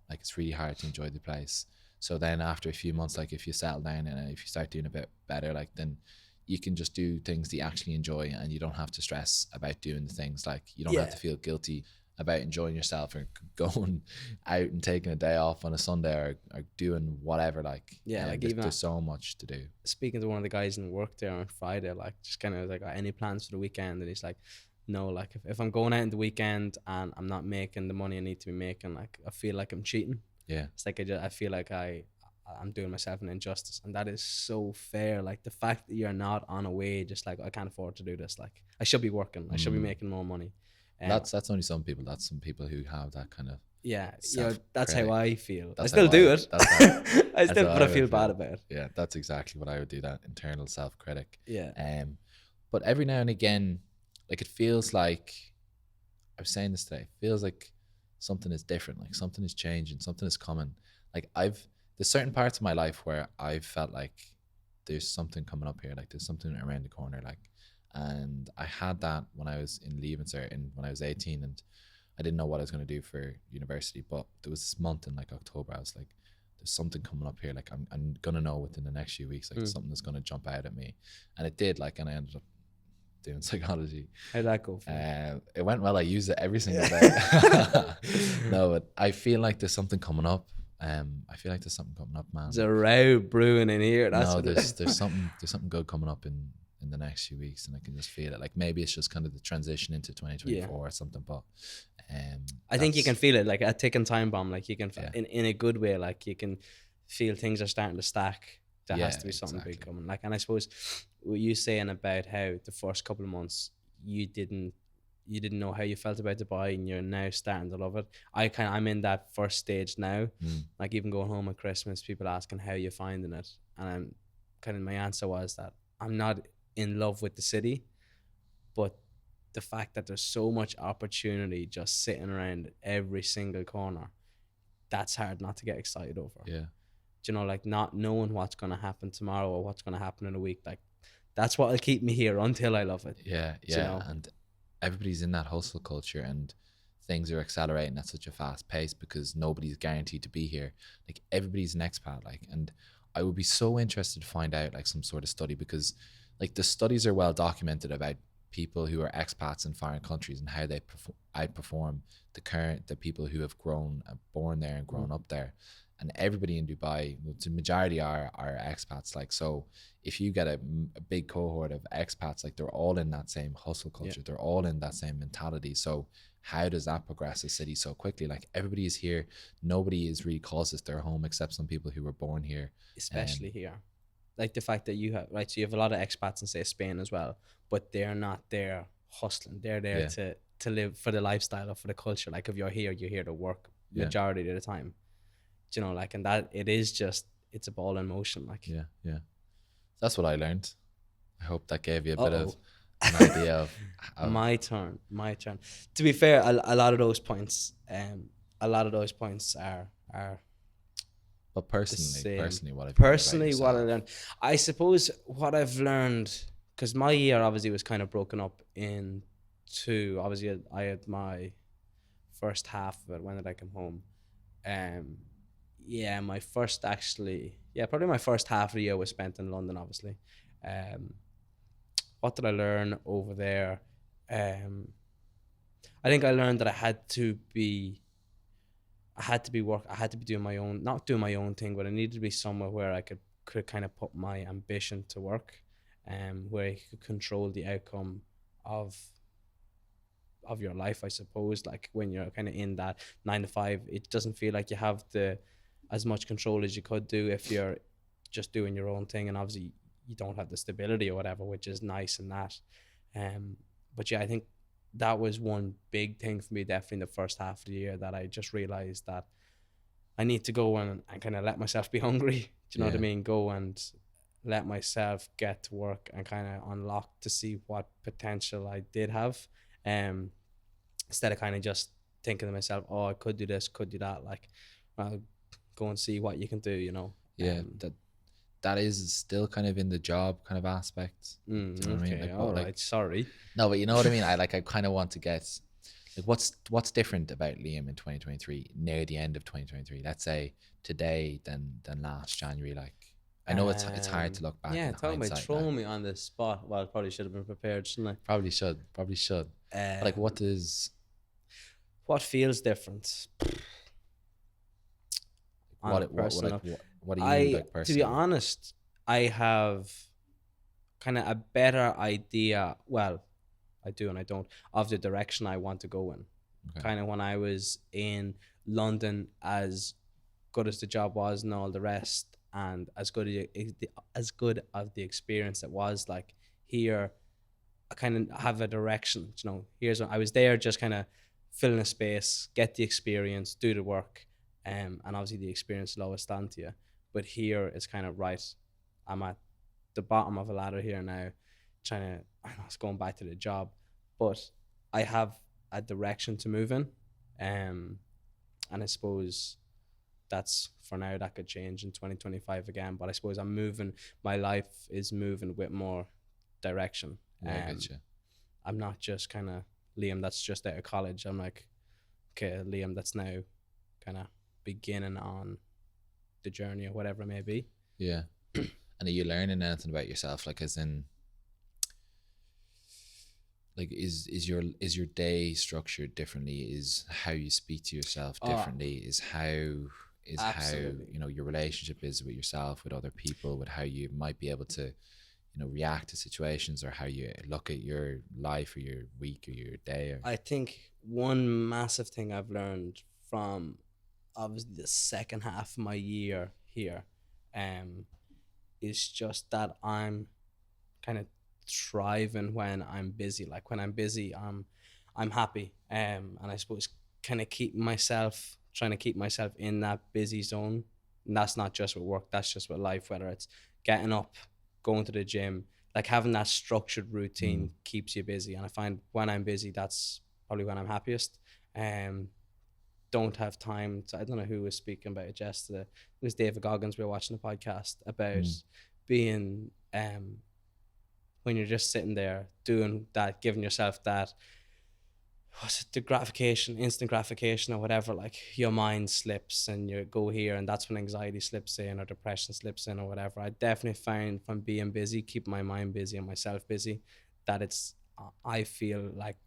Like it's really hard to enjoy the place. So then after a few months, like if you settle down and if you start doing a bit better, like then you can just do things that you actually enjoy, and you don't have to stress about doing the things. Like you don't have to feel guilty about enjoying yourself or going out and taking a day off on a Sunday or doing whatever. Like like there's so much to do. Speaking to one of the guys in work there on Friday, like just kind of like, any plans for the weekend? And he's like, no, like if I'm going out in the weekend and I'm not making the money I need to be making, like I feel like I'm cheating. Yeah, it's like I feel like I'm doing myself an injustice, and that is so fair. Like the fact that you're not on a wage, just like I can't afford to do this. Like I should be working, I should be making more money. That's only some people. That's some people who have that kind of that's how I feel. I That's still how do it. That's how, I that's still, how but I would feel bad about it. Yeah, that's exactly what I would do. That internal self-critic. Yeah. But every now and again, like it feels like I was saying this today. It feels like something is different. Like something is changing. Something is coming. Like there's certain parts of my life where I've felt like there's something coming up here. Like there's something around the corner. Like, and I had that when I was in leaving cert and when I was 18, and I didn't know what I was going to do for university. But there was this month in like October, I was like, there's something coming up here. Like I'm gonna know within the next few weeks. Like something that's gonna jump out at me, and it did. Like, and I ended up doing psychology. How'd that go for you? It went well. I used it every single day. No, but I feel like there's something coming up. I feel like there's something coming up, man. There's a row brewing in here. That's there's something good coming up in the next few weeks, and I can just feel it. Like maybe it's just kind of the transition into 2024 or something. But I think you can feel it, like a ticking time bomb. Like you can, in a good way. Like you can feel things are starting to stack. There has to be something big coming. Like, and I suppose what you saying about how the first couple of months you didn't know how you felt about Dubai, and you're now starting to love it. I'm in that first stage now. Like even going home at Christmas, people asking how you're finding it, and my answer was that I'm not in love with the city, but the fact that there's so much opportunity just sitting around every single corner, that's hard not to get excited over. Yeah. You know, like not knowing what's going to happen tomorrow or what's going to happen in a week, like that's what'll keep me here until I love it. Yeah. You know? And everybody's in that hustle culture, and things are accelerating at such a fast pace because nobody's guaranteed to be here. Like everybody's an expat. Like, and I would be so interested to find out like some sort of study, because like the studies are well documented about people who are expats in foreign countries and how they outperform the people who have born there and grown up there. And everybody in Dubai, the majority are expats. Like, so if you get a big cohort of expats, like they're all in that same hustle culture, they're all in that same mentality. So how does that progress a city so quickly? Like everybody is here, nobody is really calls this their home except some people who were born here, especially here. Like the fact that you have, right, so you have a lot of expats in say Spain as well, but they're not there hustling. They're there to live for the lifestyle or for the culture. Like if you're here to work majority of the time. You know, like, and that it's a ball in motion. Like, yeah. That's what I learned. I hope that gave you a bit of an idea of my turn. To be fair, a lot of those points are. But personally, what I learned, I suppose what I've learned, because my year obviously was kind of broken up in two. Obviously, I had my first half of it. When did I come home? My first probably my first half of the year was spent in London, obviously. What did I learn over there? I think I learned that I had to be doing my own, not doing my own thing, but I needed to be somewhere where I could kind of put my ambition to work, where I could control the outcome of your life, I suppose. Like when you're kind of in that 9 to 5, it doesn't feel like you have as much control as you could do if you're just doing your own thing, and obviously you don't have the stability or whatever, which is nice and that. But yeah, I think that was one big thing for me, definitely in the first half of the year, that I just realized that I need to go and kind of let myself be hungry. Do you know what I mean? Go and let myself get to work and kind of unlock to see what potential I did have, um instead of kind of just thinking to myself, oh, I could do this, could do that. Like, go and see what you can do, you know. Yeah, that is still kind of in the job kind of aspect. Do you know what I mean? Okay, Like, all but right, like, sorry. no, but you know what I mean. I kind of want to get like what's different about Liam in 2023, near the end of 2023. Let's say today than last January. Like, I know it's hard to look back Yeah, in talking about hindsight. throwing Like, me on the spot. Well, I probably should have been prepared, shouldn't probably should. I? But like, what does What feels different on a personal? what do you like To be personally? honest, I have kind of a better idea. Well, I do and I don't, of the direction I want to go in. Okay. Kind of when I was in London, as good as the job was and all the rest, and as good of the experience it was, like here, I kind of have a direction. You know, here's what I was there, just kind of fill in a space, get the experience, do the work, and obviously the experience will always stand to you. But here it's kind of right. I'm at the bottom of a ladder here now, trying to. I know it's going back to the job, but I have a direction to move in, and I suppose that's for now. That could change in 2025 again, but I suppose I'm moving. My life is moving with more direction. Yeah, I get you. I'm not just kind of Liam that's just out of college. I'm like, okay, Liam that's now kind of beginning on the journey or whatever it may be. Yeah. And are you learning anything about yourself? Like, as in, like, is your day structured differently? Is how you speak to yourself differently? Is how you know your relationship is with yourself, with other people, with how you might be able to, you know, react to situations, or how you look at your life or your week or your day? Or I think one massive thing I've learned from obviously the second half of my year here, is just that I'm kind of thriving when I'm busy. Like when I'm busy, I'm happy. And I suppose kind of trying to keep myself in that busy zone. And that's not just with work, that's just with life, whether it's getting up, going to the gym, like having that structured routine keeps you busy. And I find when I'm busy, that's probably when I'm happiest. Don't have time to, I don't know who was speaking about it yesterday. It was David Goggins. We were watching a podcast about being when you're just sitting there doing that, giving yourself that, what's it, the gratification, instant gratification or whatever, like your mind slips and you go here, and that's when anxiety slips in or depression slips in or whatever. I definitely find from being busy, keeping my mind busy and myself busy, that I feel like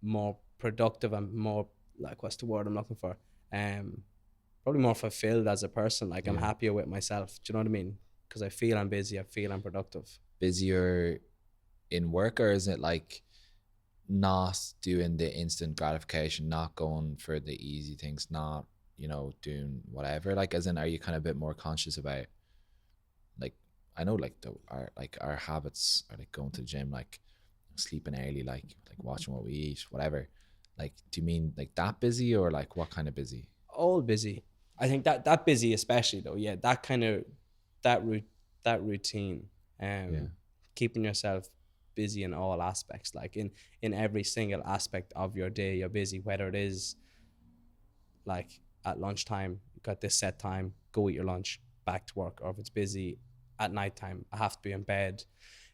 more productive and more, like, what's the word I'm looking for? Probably more fulfilled as a person. Like I'm happier with myself. Do you know what I mean? Because I feel I'm busy. I feel I'm productive. Busier in work, or is it like not doing the instant gratification, not going for the easy things, not, you know, doing whatever? Like, as in, are you kind of a bit more conscious about, like, I know like our habits are like going to the gym, like sleeping early, like watching what we eat, whatever. Like, do you mean like that busy, or like what kind of busy? All busy. I think that busy especially though. Yeah, that kind of that routine. Keeping yourself busy in all aspects, like in every single aspect of your day, you're busy. Whether it is like at lunchtime, you got this set time, go eat your lunch, back to work, or if it's busy at nighttime, I have to be in bed.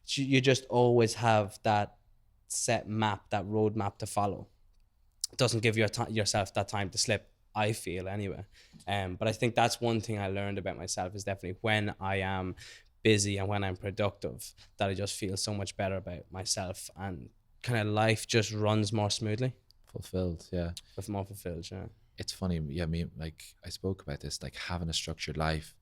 You just always have that set map, that roadmap to follow. It doesn't give yourself that time to slip, I feel anyway. But I think that's one thing I learned about myself, is definitely when I am busy and when I'm productive, that I just feel so much better about myself, and kind of life just runs more smoothly. Fulfilled, yeah. With more fulfilled, yeah. It's funny, yeah. Me, like, I spoke about this, like having a structured life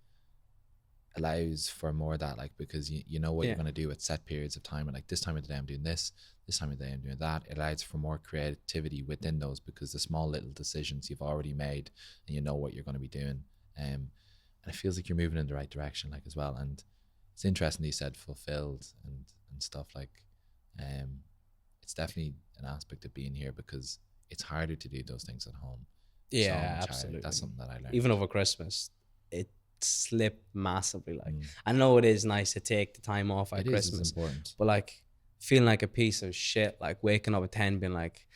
allows for more of that, like, because you know what you're going to do at set periods of time, and like this time of the day I'm doing this time of the day I'm doing that. It allows for more creativity within those, because the small little decisions you've already made and you know what you're going to be doing, and it feels like you're moving in the right direction, like, as well. And it's interesting you said fulfilled and stuff, like, it's definitely an aspect of being here, because it's harder to do those things at home. Yeah, absolutely. That's something that I learned. Even over Christmas, slip massively. Like, I know it is nice to take the time off at Christmas, it's important. but like feeling like a piece of shit, like waking up at 10 being like,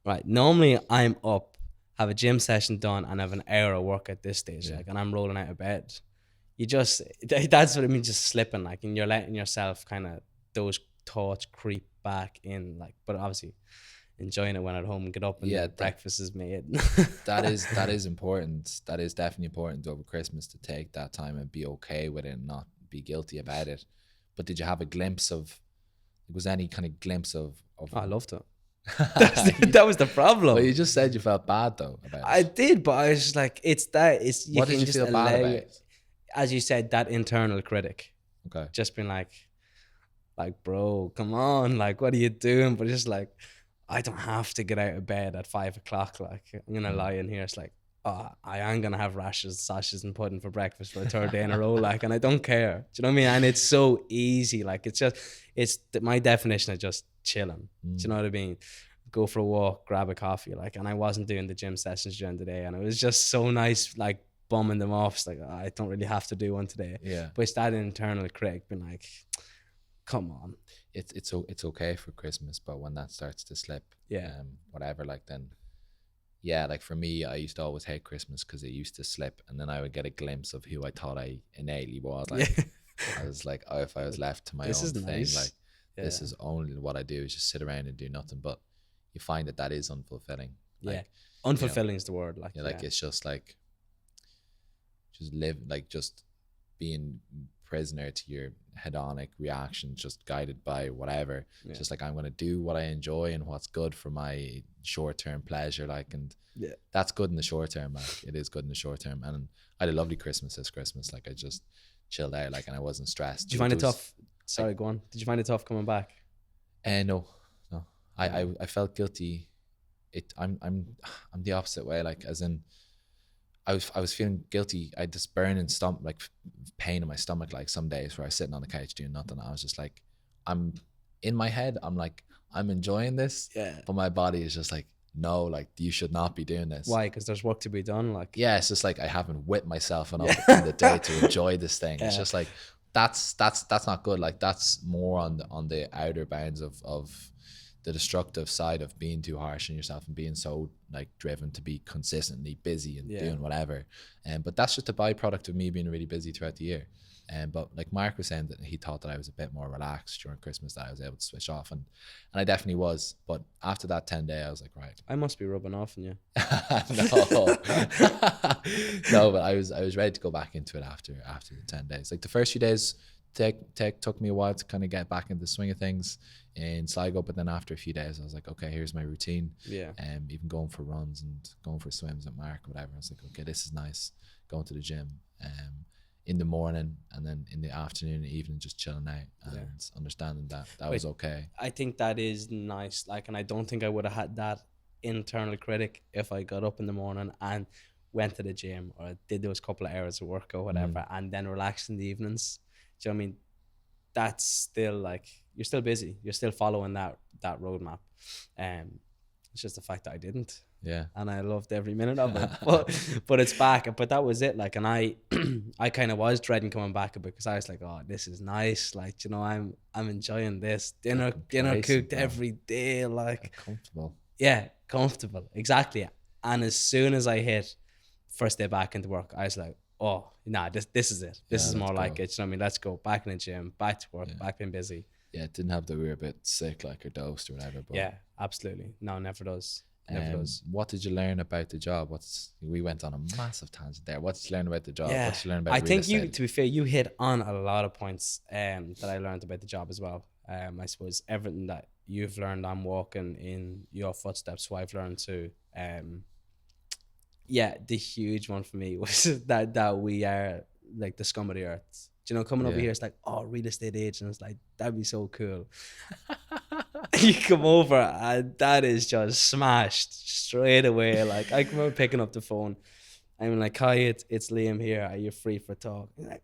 right, normally I'm up, have a gym session done, and have an hour of work at this stage, like, and I'm rolling out of bed. You just, that's what I mean, just slipping, like, and you're letting yourself kind of, those thoughts creep back in, like, but obviously enjoying it when at home and get up and breakfast is made. that is important. That is definitely important over Christmas, to take that time and be okay with it and not be guilty about it. But did you have a glimpse of, was any kind of glimpse of Oh, I loved it. That was the problem. Well, you just said you felt bad though about it. I did, but I was just like, it's that, it's, what did you feel bad about? As you said, that internal critic. Okay. Just being like, bro, come on, like, what are you doing? But just like, I don't have to get out of bed at 5 o'clock. Like, I'm gonna lie in here. It's like, oh, I am gonna have rashes, sausages, and pudding for breakfast for a third day in a row. Like, and I don't care. Do you know what I mean? And it's so easy. Like, it's just, it's my definition of just chilling. Do you know what I mean? Go for a walk, grab a coffee. Like, and I wasn't doing the gym sessions during the day, and it was just so nice. Like, bumming them off. It's like, oh, I don't really have to do one today. Yeah. But it's that internal critic being like, come on. It's okay for Christmas, but when that starts to slip, whatever, like, then, yeah, like for me, I used to always hate Christmas because it used to slip, and then I would get a glimpse of who I thought I innately was. Like, I was like, oh, if I was left to my own thing, nice. Like, this is only what I do is just sit around and do nothing. But you find that is unfulfilling. Like, unfulfilling is the word. Like, like it's just like, just live, like, just being prisoner to your hedonic reactions, just guided by whatever. Just like, I'm going to do what I enjoy and what's good for my short-term pleasure, like, and that's good in the short term. Like, it is good in the short term. And I had a lovely Christmas this Christmas. Like, I just chilled out, like, and I wasn't stressed. Did you find it tough? Sorry, go on. Did you find it tough coming back? No. I felt guilty. I'm the opposite way. Like, as in, I was feeling guilty. I had this burning stomach, like pain in my stomach, like some days where I was sitting on the couch doing nothing. I was just like, I'm in my head, I'm like, I'm enjoying this. Yeah. But my body is just like, no, like, you should not be doing this. Why? Because there's work to be done. Like, yeah, it's just like, I haven't whipped myself enough in the day to enjoy this thing. It's just like, that's not good. Like, that's more on the outer bounds of the destructive side of being too harsh on yourself and being so, like, driven to be consistently busy and doing whatever. But that's just a byproduct of me being really busy throughout the year. But like Mark was saying, that he thought that I was a bit more relaxed during Christmas, that I was able to switch off, and I definitely was. But after that 10-day, I was like, right, I must be rubbing off on you. No, but I was ready to go back into it after the 10 days. Like, the first few days took me a while to kind of get back into the swing of things in Sligo, but then after a few days I was like, okay, here's my routine. Even going for runs and going for swims with Mark, whatever, I was like, okay, this is nice. Going to the gym in the morning, and then in the afternoon and evening just chilling out and understanding that was okay. I think that is nice. Like, and I don't think I would have had that internal critic if I got up in the morning and went to the gym or did those couple of hours of work or whatever and then relaxed in the evenings. Do you know what I mean? That's still, like, you're still busy. You're still following that roadmap. It's just the fact that I didn't. Yeah. And I loved every minute of it. But it's back. But that was it. Like, and I kind of was dreading coming back because I was like, oh, this is nice. Like, you know, I'm enjoying this. Dinner cooked every day. Like, comfortable. Yeah, comfortable. Exactly. And as soon as I hit first day back into work, I was like, oh, nah, this is it. This is more like it. You know what I mean? Let's go back in the gym, back to work, back being busy. Yeah, it didn't have that we were a bit sick, like, or dosed or whatever. But yeah, absolutely. No, never does. What did you learn about the job? We went on a massive tangent there. What did you learn about the job? Yeah. What did you learn about I real think estate? to be fair, you hit on a lot of points that I learned about the job as well. I suppose everything that you've learned, I'm walking in your footsteps, so I've learned too. The huge one for me was that we are like the scum of the earth. Do you know, coming over here, it's like, oh, real estate agents, like, that'd be so cool. You come over and that is just smashed straight away. Like, I remember picking up the phone. I'm like, hi, it's Liam here. Are you free for talk? You're like,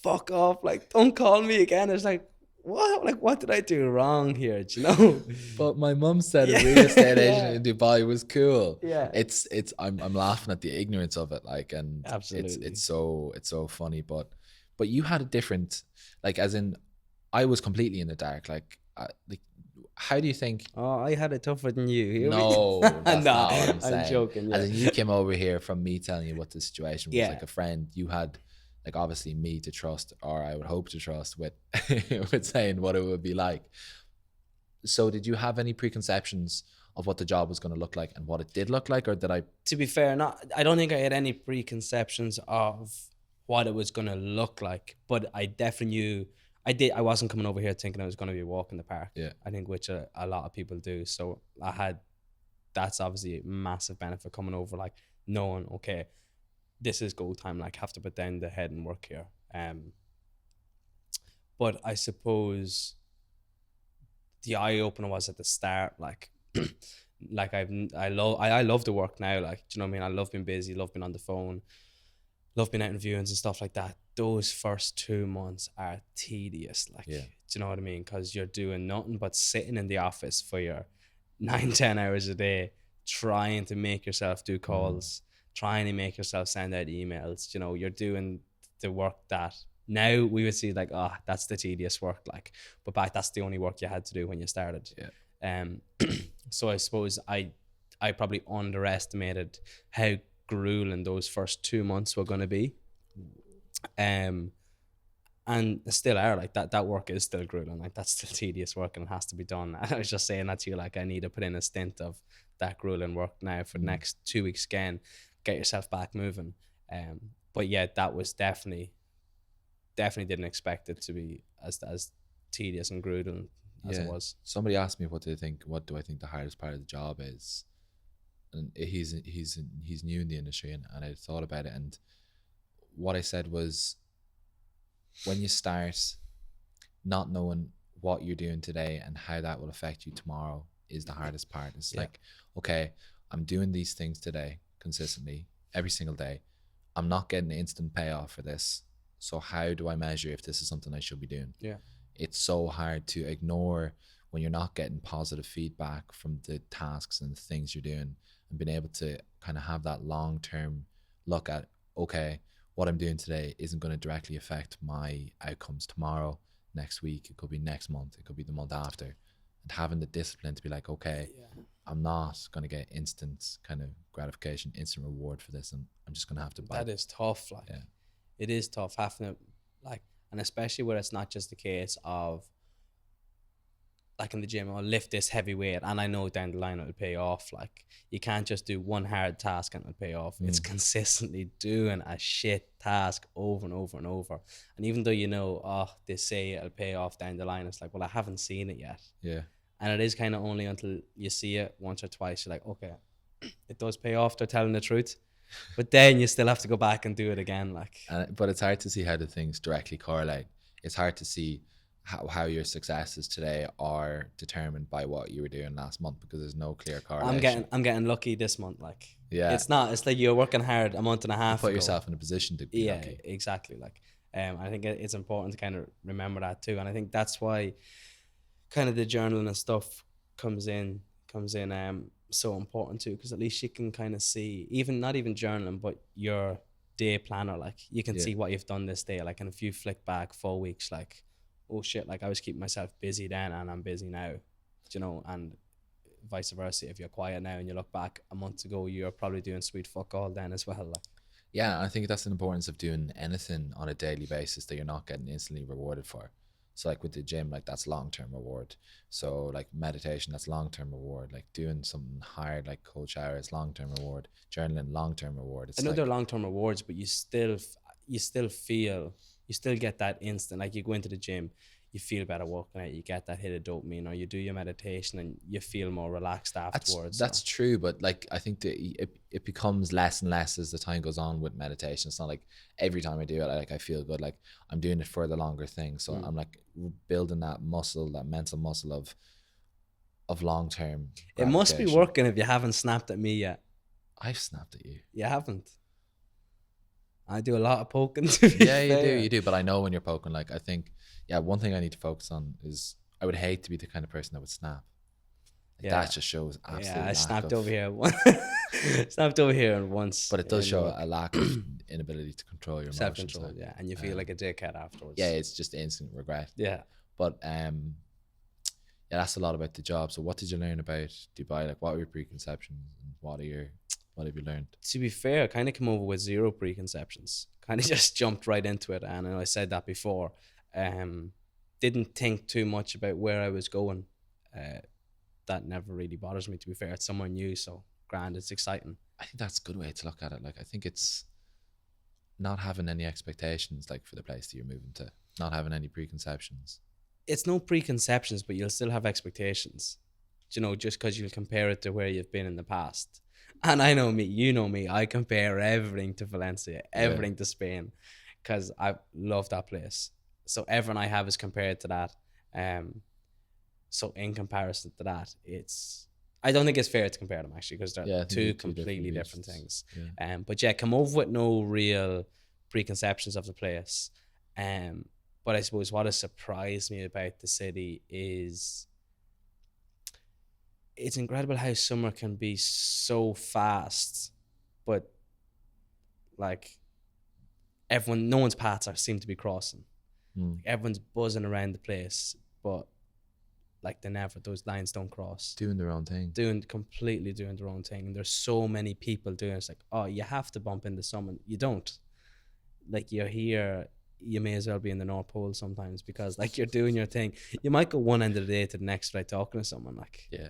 fuck off. Like, don't call me again. It's like, what did I do wrong here? Do you know? But my mum said Yeah. a real estate Yeah. agent in Dubai was cool. Yeah. It's I'm laughing at the ignorance of it, like, and Absolutely. it's so funny. But you had a different, like, as in, I was completely in the dark. Like, how do you think? Oh, I had it tougher than you. Here No, that's Nah, not what I'm I'm saying. joking. As Yeah. in, you came over here from me telling you what the situation was, Yeah. like a friend. You had, like, obviously me to trust, or I would hope to trust, with with saying what it would be like. So did you have any preconceptions of what the job was going to look like and what it did look like, or did I? To be fair, I don't think I had any preconceptions of what it was gonna look like, but I definitely knew I wasn't coming over here thinking it was gonna be a walk in the park. Yeah. I think which a lot of people do. So that's obviously a massive benefit coming over, like knowing, okay, this is go time, like have to put down the head and work here. But I suppose the eye opener was at the start, like like I love the work now, like, do you know what I mean? I love being busy, love being on the phone, love being out in viewings and stuff like that. Those first 2 months are tedious, like, Yeah. do you know what I mean? Because you're doing nothing but sitting in the office for your 9-10 hours a day, trying to make yourself do calls, trying to make yourself send out emails. You know, you're doing the work that now we would see like, oh, that's the tedious work, like, but back that's the only work you had to do when you started. Yeah. So I suppose I probably underestimated how grueling those first 2 months were going to be. And still are, like that work is still grueling, like that's still tedious work and it has to be done. I was just saying that to you, like I need to put in a stint of that grueling work now for the next 2 weeks again, get yourself back moving. But yeah, that was definitely didn't expect it to be as tedious and grueling as it was. Somebody asked me what do I think the hardest part of the job is, and he's new in the industry, and I thought about it, and what I said was, when you start not knowing what you're doing today and how that will affect you tomorrow is the hardest part. It's like, okay, I'm doing these things today consistently every single day. I'm not getting instant payoff for this. So how do I measure if this is something I should be doing? Yeah. It's so hard to ignore when you're not getting positive feedback from the tasks and the things you're doing, and being able to kind of have that long-term look at, okay, what I'm doing today isn't going to directly affect my outcomes tomorrow, next week, it could be next month, it could be the month after, and having the discipline to be like, okay, I'm not going to get instant kind of gratification, instant reward for this, and I'm just going to have to bite. That is tough, like it is tough having to, like, and especially where it's not just the case of like in the gym, I'll lift this heavy weight and I know down the line it'll pay off. Like you can't just do one hard task and it'll pay off. It's consistently doing a shit task over and over and over. And even though you know, oh, they say it'll pay off down the line, it's like, well, I haven't seen it yet. Yeah. And it is kind of only until you see it once or twice, you're like, okay, it does pay off, they're telling the truth. But then you still have to go back and do it again. Like, but it's hard to see how the things directly correlate. It's hard to see how your successes today are determined by what you were doing last month, because there's no clear correlation. I'm getting lucky this month. Like, yeah, it's like you're working hard a month and a half. You put yourself in a position to be lucky. Exactly. Like, I think it's important to kind of remember that too, and I think that's why kind of the journaling and stuff comes in so important too, because at least you can kind of see, not even journaling, but your day planner, like you can see what you've done this day, like, and if you flick back 4 weeks, like, oh shit, like I was keeping myself busy then and I'm busy now, you know, and vice versa. If you're quiet now and you look back a month ago, you're probably doing sweet fuck all then as well. Like, yeah, I think that's the importance of doing anything on a daily basis that you're not getting instantly rewarded for. So like with the gym, like that's long-term reward. So like meditation, that's long-term reward. Like doing something hard like cold shower is long-term reward. Journaling, long-term reward. It's I know they're long-term rewards, but you still get that instant, like you go into the gym, you feel better working out, you get that hit of dopamine, or you do your meditation and you feel more relaxed afterwards. That's true, but like I think that it becomes less and less as the time goes on with meditation. It's not like every time I do it, I feel good. Like I'm doing it for the longer thing, so I'm like building that muscle, that mental muscle of long-term. It must be working if you haven't snapped at me yet. I've snapped at you. You haven't. I do a lot of poking. Yeah, you do. But I know when you're poking. Like I think, yeah, one thing I need to focus on is I would hate to be the kind of person that would snap. Like, Yeah. that just shows absolute Yeah, I lack snapped of, over here. Snapped over here once but it does in show work. a lack of inability to control your emotions. Self-control, Like, yeah, and you feel like a dickhead afterwards. yeah, it's just instant regret. Yeah. But yeah, that's a lot about the job. So what did you learn about Dubai? Like, what were your preconceptions and what have you learned? To be fair, I kind of came over with zero preconceptions. Kind of just jumped right into it, and I know I said that before. Didn't think too much about where I was going. That never really bothers me. To be fair, it's somewhere new, so grand. It's exciting. I think that's a good way to look at it. Like, I think it's not having any expectations, like, for the place that you're moving to, not having any preconceptions. It's no preconceptions, but you'll still have expectations. You know, just because you'll compare it to where you've been in the past. And I know me, you know me, I compare everything to Valencia, everything to Spain, because I love that place. So everything I have is compared to that. So in comparison to that, I don't think it's fair to compare them, actually, because they're two completely different things. Yeah. But yeah, come over with no real preconceptions of the place. But I suppose what has surprised me about the city is it's incredible how summer can be so fast, but like no one's paths seem to be crossing. Everyone's buzzing around the place, but like those lines don't cross. Doing their own thing. Completely doing their own thing. And there's so many people doing it. It's like, oh, you have to bump into someone. You don't. Like, you're here, you may as well be in the North Pole sometimes, because like you're doing your thing. You might go one end of the day to the next without talking to someone. Like, yeah,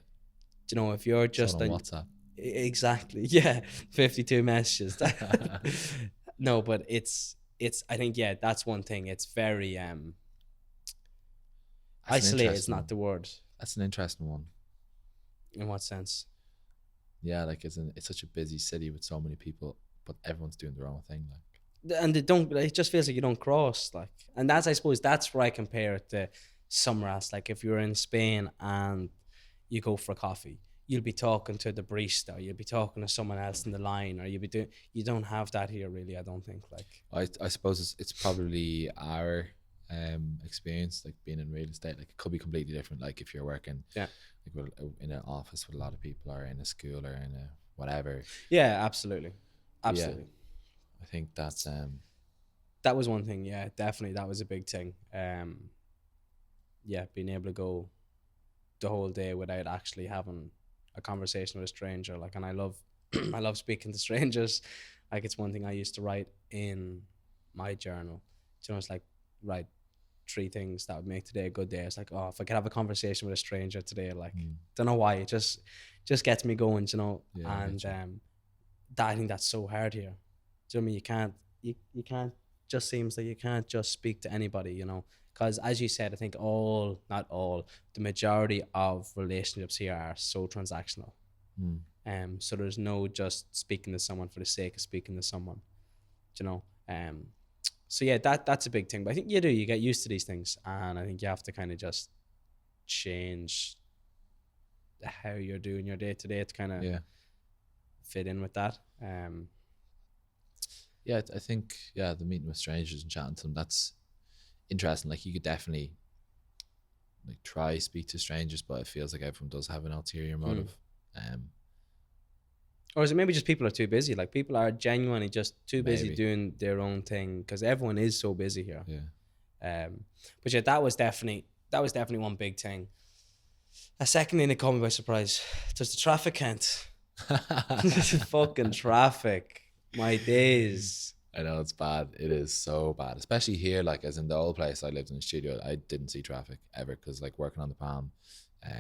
you know, if you're just on WhatsApp. Exactly. Yeah. 52 messages. No, but it's I think, yeah, that's one thing. It's very isolated is not the word. That's an interesting one. In what sense? Yeah, like it's such a busy city with so many people, but everyone's doing their own thing. Like, and it just feels like you don't cross. Like, and I suppose that's where I compare it to somewhere else. Like, if you're in Spain and you go for a coffee, you'll be talking to the barista, or you'll be talking to someone else in the line, or you don't have that here, really. I don't think. Like, I suppose it's probably our experience, like being in real estate. Like, it could be completely different. Like, if you're working, like in an office with a lot of people, or in a school, or in a whatever. Yeah, absolutely. Yeah. I think that's that was one thing. Yeah, definitely, that was a big thing. Yeah, being able to go the whole day without actually having a conversation with a stranger. Like, and I love I love speaking to strangers. Like, it's one thing I used to write in my journal. You know, it's like, write 3 things that would make today a good day. It's like, oh, if I could have a conversation with a stranger today, like, don't know why, it just gets me going, you know. And I think that's so hard here. Do you know what I mean? You can't just seems like you can't just speak to anybody, you know, because as you said, I think not all, the majority of relationships here are so transactional. So there's no just speaking to someone for the sake of speaking to someone, you know. So yeah, that's a big thing. But I think you get used to these things, and I think you have to kind of just change how you're doing your day to day to kind of fit in with that. Yeah, I think the meeting with strangers and chatting to them, that's interesting. Like, you could definitely like try speak to strangers, but it feels like everyone does have an ulterior motive. Or is it maybe just people are too busy? Like, people are genuinely just too busy doing their own thing, because everyone is so busy here. But yeah, that was definitely one big thing. A second thing that caught me by surprise, there's the traffic count. Fucking traffic. My days. I know, it's bad. It is so bad, especially here. Like, as in the old place I lived in the studio, I didn't see traffic ever, because like working on the Palm,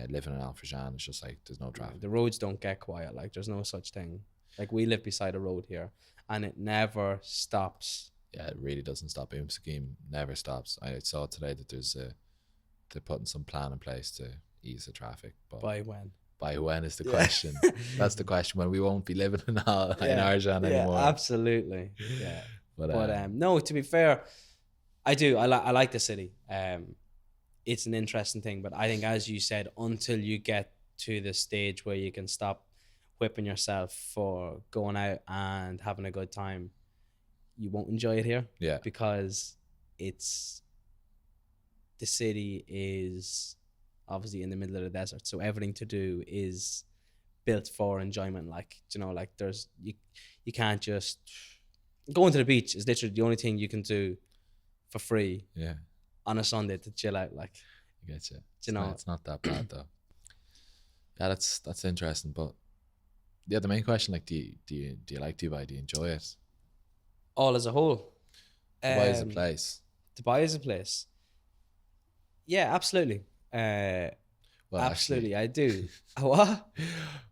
living in Alfrajan, it's just like there's no traffic. The roads don't get quiet. Like, there's no such thing. Like, we live beside a road here, and it never stops. Yeah, it really doesn't stop. Scheme never stops. I saw today that they're putting some plan in place to ease the traffic. But by when? By when is the question. That's the question, when we won't be living in Arjan anymore. Yeah, absolutely. Yeah. But no, to be fair, I do. I like the city. It's an interesting thing, but I think, as you said, until you get to the stage where you can stop whipping yourself for going out and having a good time, you won't enjoy it here. Yeah. Because it's the city is obviously in the middle of the desert, so everything to do is built for enjoyment. Like, you know, like there's you can't just going to the beach is literally the only thing you can do for free Yeah, on a Sunday to chill out. Like, I get you. you know, It's not that bad though. Yeah, that's interesting. But yeah, the main question, like, do you like Dubai? Do you enjoy it? all as a whole. Dubai is a place. Dubai is a place. Yeah, absolutely. Well, Absolutely, actually, I do. What?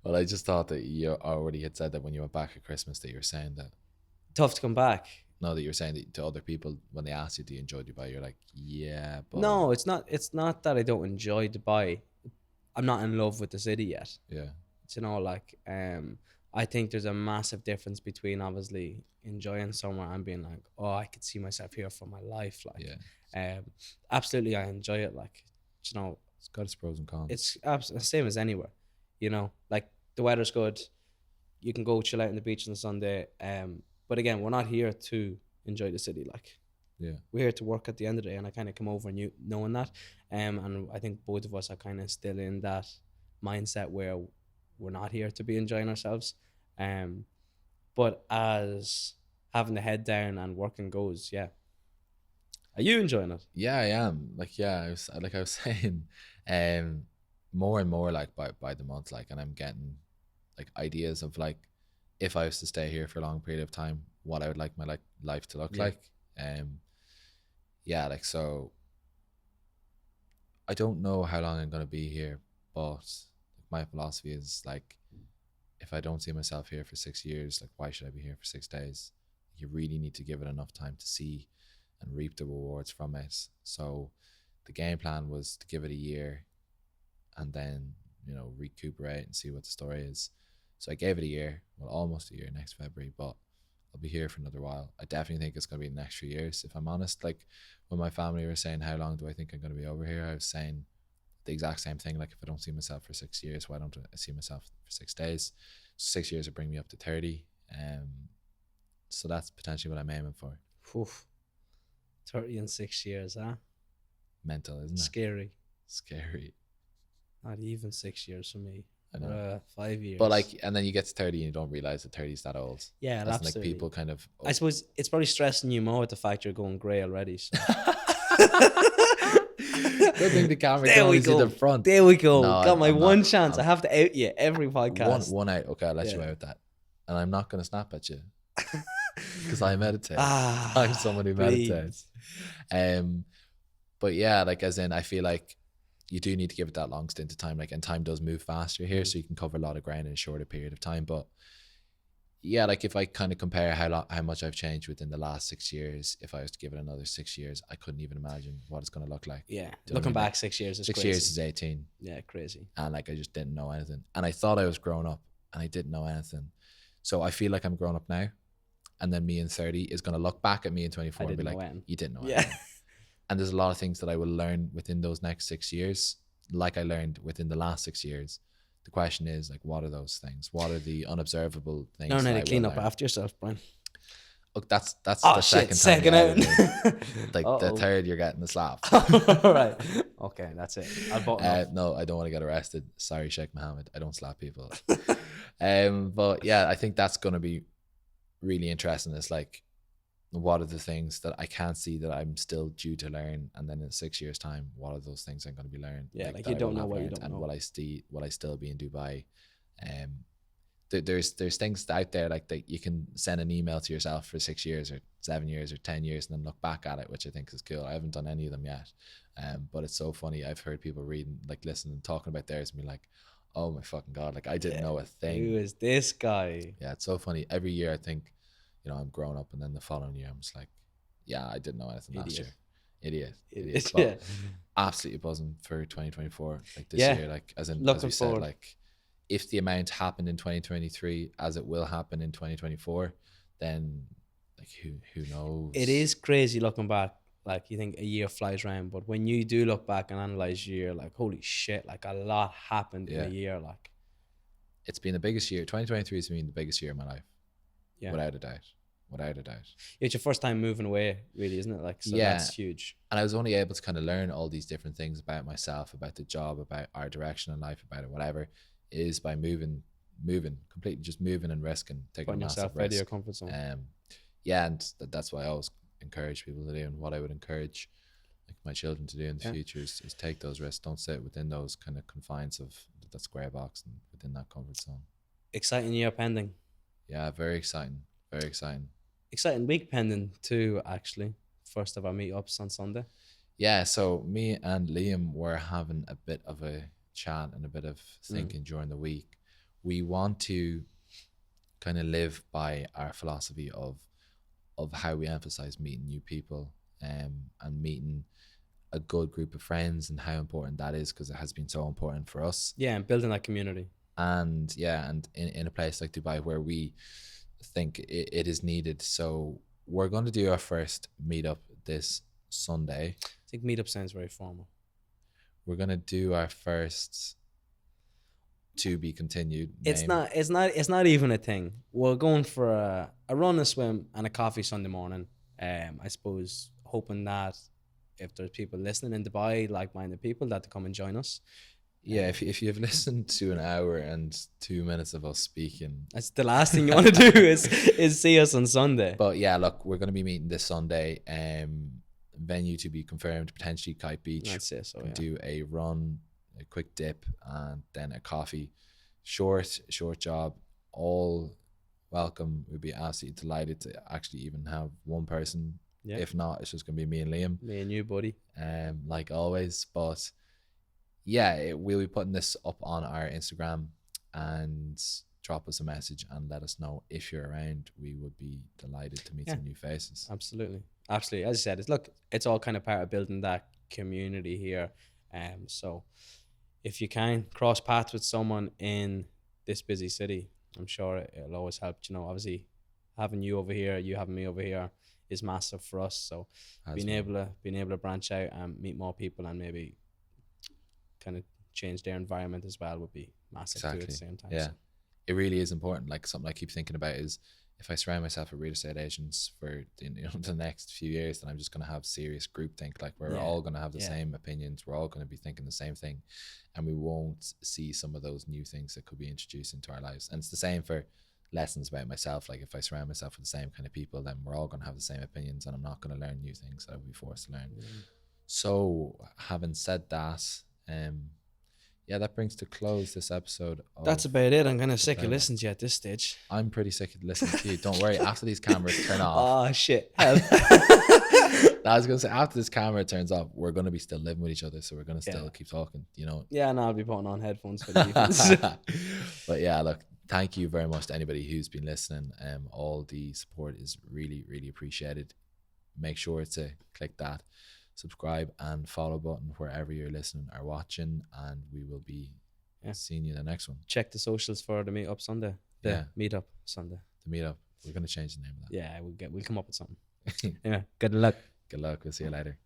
well, I just thought that you already had said that when you went back at Christmas that you were saying that. Tough to come back. No, that you were saying that to other people when they asked you, do you enjoy Dubai? You're like, yeah, but No, it's not. It's not that I don't enjoy Dubai. I'm not in love with the city yet. yeah, You know, like I think there's a massive difference between obviously enjoying somewhere and being like, oh, I could see myself here for my life. Like, yeah. absolutely, I enjoy it. Like, you know, It's got its pros and cons. it's the same as anywhere. You know, like the weather's good. You can go chill out on the beach on Sunday. But again, we're not here to enjoy the city. Like, Yeah, we're here to work at the end of the day, and I kind of come over and you knowing that. And I think both of us are kind of still in that mindset where we're not here to be enjoying ourselves. But as having the head down and working goes, yeah. Are you enjoying it? yeah, I am. Like, yeah, I was saying, more and more like by the month, like, and I'm getting like ideas of like if I was to stay here for a long period of time, what I would like my like life to look Yeah. like. Yeah, like, so I don't know how long I'm gonna be here, but my philosophy is like, if I don't see myself here for 6 years, like, why should I be here for 6 days? You really need to give it enough time to see and reap the rewards from it. So the game plan was to give it a year and then, you know, recuperate and see what the story is. So I gave it a year, well, almost a year next February, but I'll be here for another while. I definitely think it's going to be the next few years, if I'm honest. Like, when my family were saying, how long do I think I'm going to be over here? I was saying the exact same thing. Like, if I don't see myself for 6 years, why don't I see myself for 6 days? 6 years would bring me up to 30. So that's potentially what I'm aiming for. Oof. 30 in 6 years, huh? Mental, isn't it? Scary. Scary. Not even 6 years for me. I know. 5 years. But like, and then you get to 30 and you don't realize that 30 is that old. yeah, That's absolutely. like people kind of. I suppose it's probably stressing you more with the fact you're going grey already. So. Good thing the camera There can we only see go. the front. There we go. No, Got my I'm one not. chance. I have to out you every podcast. One out. Okay, I'll let you Yeah. out with that. And I'm not going to snap at you because I meditate. Ah, I'm someone who please. meditates. But yeah, like, as in, I feel like you do need to give it that long stint of time. Like, and time does move faster here, so you can cover a lot of ground in a shorter period of time. But yeah, like, if I kind of compare how much I've changed within the last 6 years, if I was to give it another 6 years, I couldn't even imagine what it's going to look like. Yeah, Do you know what I looking mean? back 6 years is 6 crazy. years is 18. Yeah, crazy. And like, I just didn't know anything, and I thought I was grown up, and I didn't know anything. So I feel like I'm grown up now, and then me in 30 is going to look back at me in 24 and be didn't like, know anything. you didn't know Yeah. anything. And there's a lot of things that I will learn within those next 6 years, like I learned within the last 6 years. The question is, like, what are those things? What are the unobservable things? No, that I to clean will up learn? after yourself, Brian. Look, that's Oh the shit, second time second you're out. out of it. Like, the Uh-oh. third, you're getting the slap. All right. Okay, that's it. I'll button up. No, I don't want to get arrested. Sorry, Sheikh Mohammed. I don't slap people. But yeah, I think that's going to be really interesting. It's like, what are the things that I can't see that I'm still due to learn, and then in 6 years' time, what are those things I'm going to be learning? Yeah, like that you I don't will know have what you learned, don't and know. will I still be in Dubai? There's things out there like that you can send an email to yourself for 6 years or 7 years or 10 years and then look back at it, which I think is cool. I haven't done any of them yet, but it's so funny. I've heard people reading, like, listening and talking about theirs and be like, oh my fucking god, like, I didn't know a thing. Who is this guy? Yeah, it's so funny. Every year I think, you know, I'm grown up, and then the following year I'm just like, yeah, I didn't know anything last year. Idiot. But Yeah. absolutely buzzing for 2024, like this Yeah. year, like, as Looking we said, forward. like, if the amount happened in 2023 as it will happen in 2024, then, like, who knows? It is crazy looking back. Like, you think a year flies around, but when you do look back and analyze your year, like, holy shit, like, a lot happened in a year. Like, it's been the biggest year. 2023 has been the biggest year of my life, yeah. without a doubt. without a doubt. It's your first time moving away, really, isn't it? Like, so Yeah. that's huge. And I was only able to kind of learn all these different things about myself, about the job, about our direction in life, about it, whatever, is by moving, completely just moving and risking, taking Putting a massive yourself out of your risk. comfort zone. Yeah, and that's why I always encourage people to do, and what I would encourage like my children to do in the future is take those risks. Don't sit within those kind of confines of that square box and within that comfort zone. Exciting year pending. Yeah, very exciting. Very exciting. Exciting week pending too, actually. First of our meetups on Sunday. Yeah, so me and Liam were having a bit of a chat and a bit of thinking during the week. We want to kind of live by our philosophy of how we emphasize meeting new people and meeting a good group of friends, and how important that is, because it has been so important for us. Yeah, and building that community. And in a place like Dubai where we think it is needed. So we're going to do our first meetup this Sunday. I think meetup sounds very formal. We're going to do our first to be continued name. It's not even a thing. We're going for a run, a swim, and a coffee Sunday morning. I suppose hoping that if there's people listening in Dubai, like-minded people, that to come and join us. Yeah, if you've listened to an hour and 2 minutes of us speaking, that's the last thing you want to do is see us on Sunday. But yeah, look, we're going to be meeting this Sunday. Venue to be confirmed, potentially Kite Beach. I'd say so. Yeah. Do a run, a quick dip, and then a coffee. Short job. All welcome. We'd be absolutely delighted to actually even have one person. Yeah. If not, it's just going to be me and Liam. Me and you, buddy. Like always. But yeah, we'll be putting this up on our Instagram, and drop us a message and let us know if you're around. We would be delighted to meet some new faces. Absolutely. As I said, it's all kind of part of building that community here. So if you can cross paths with someone in this busy city, I'm sure it'll always help. Obviously having you over here, you having me over here is massive for us. So being able to branch out and meet more people and maybe kind of change their environment as well would be massive too at the same time. Yeah, so. It really is important. Like, something I keep thinking about is, if I surround myself with real estate agents for the next few years, then I'm just going to have serious groupthink. Like, we're all going to have the same opinions. We're all going to be thinking the same thing, and we won't see some of those new things that could be introduced into our lives. And it's the same for lessons about myself. Like, if I surround myself with the same kind of people, then we're all going to have the same opinions, and I'm not going to learn new things that I would be forced to learn. So having said that, that brings to close this episode. That's about it. I'm kind of sick of listening to you at this stage. I'm pretty sick of listening to you. Don't worry. After these cameras turn off. Oh, shit. I was going to say, after this camera turns off, we're going to be still living with each other. So we're going to still keep talking, Yeah, and I'll be putting on headphones for the evenings. But yeah, look, thank you very much to anybody who's been listening. All the support is really, really appreciated. Make sure to click that subscribe and follow button wherever you're listening or watching, and we will be seeing you in the next one. Check the socials for the meetup Sunday. Meetup Sunday. The meetup. We're going to change the name of that. Yeah, we'll come up with something. Yeah. Good luck. Good luck. We'll see you later.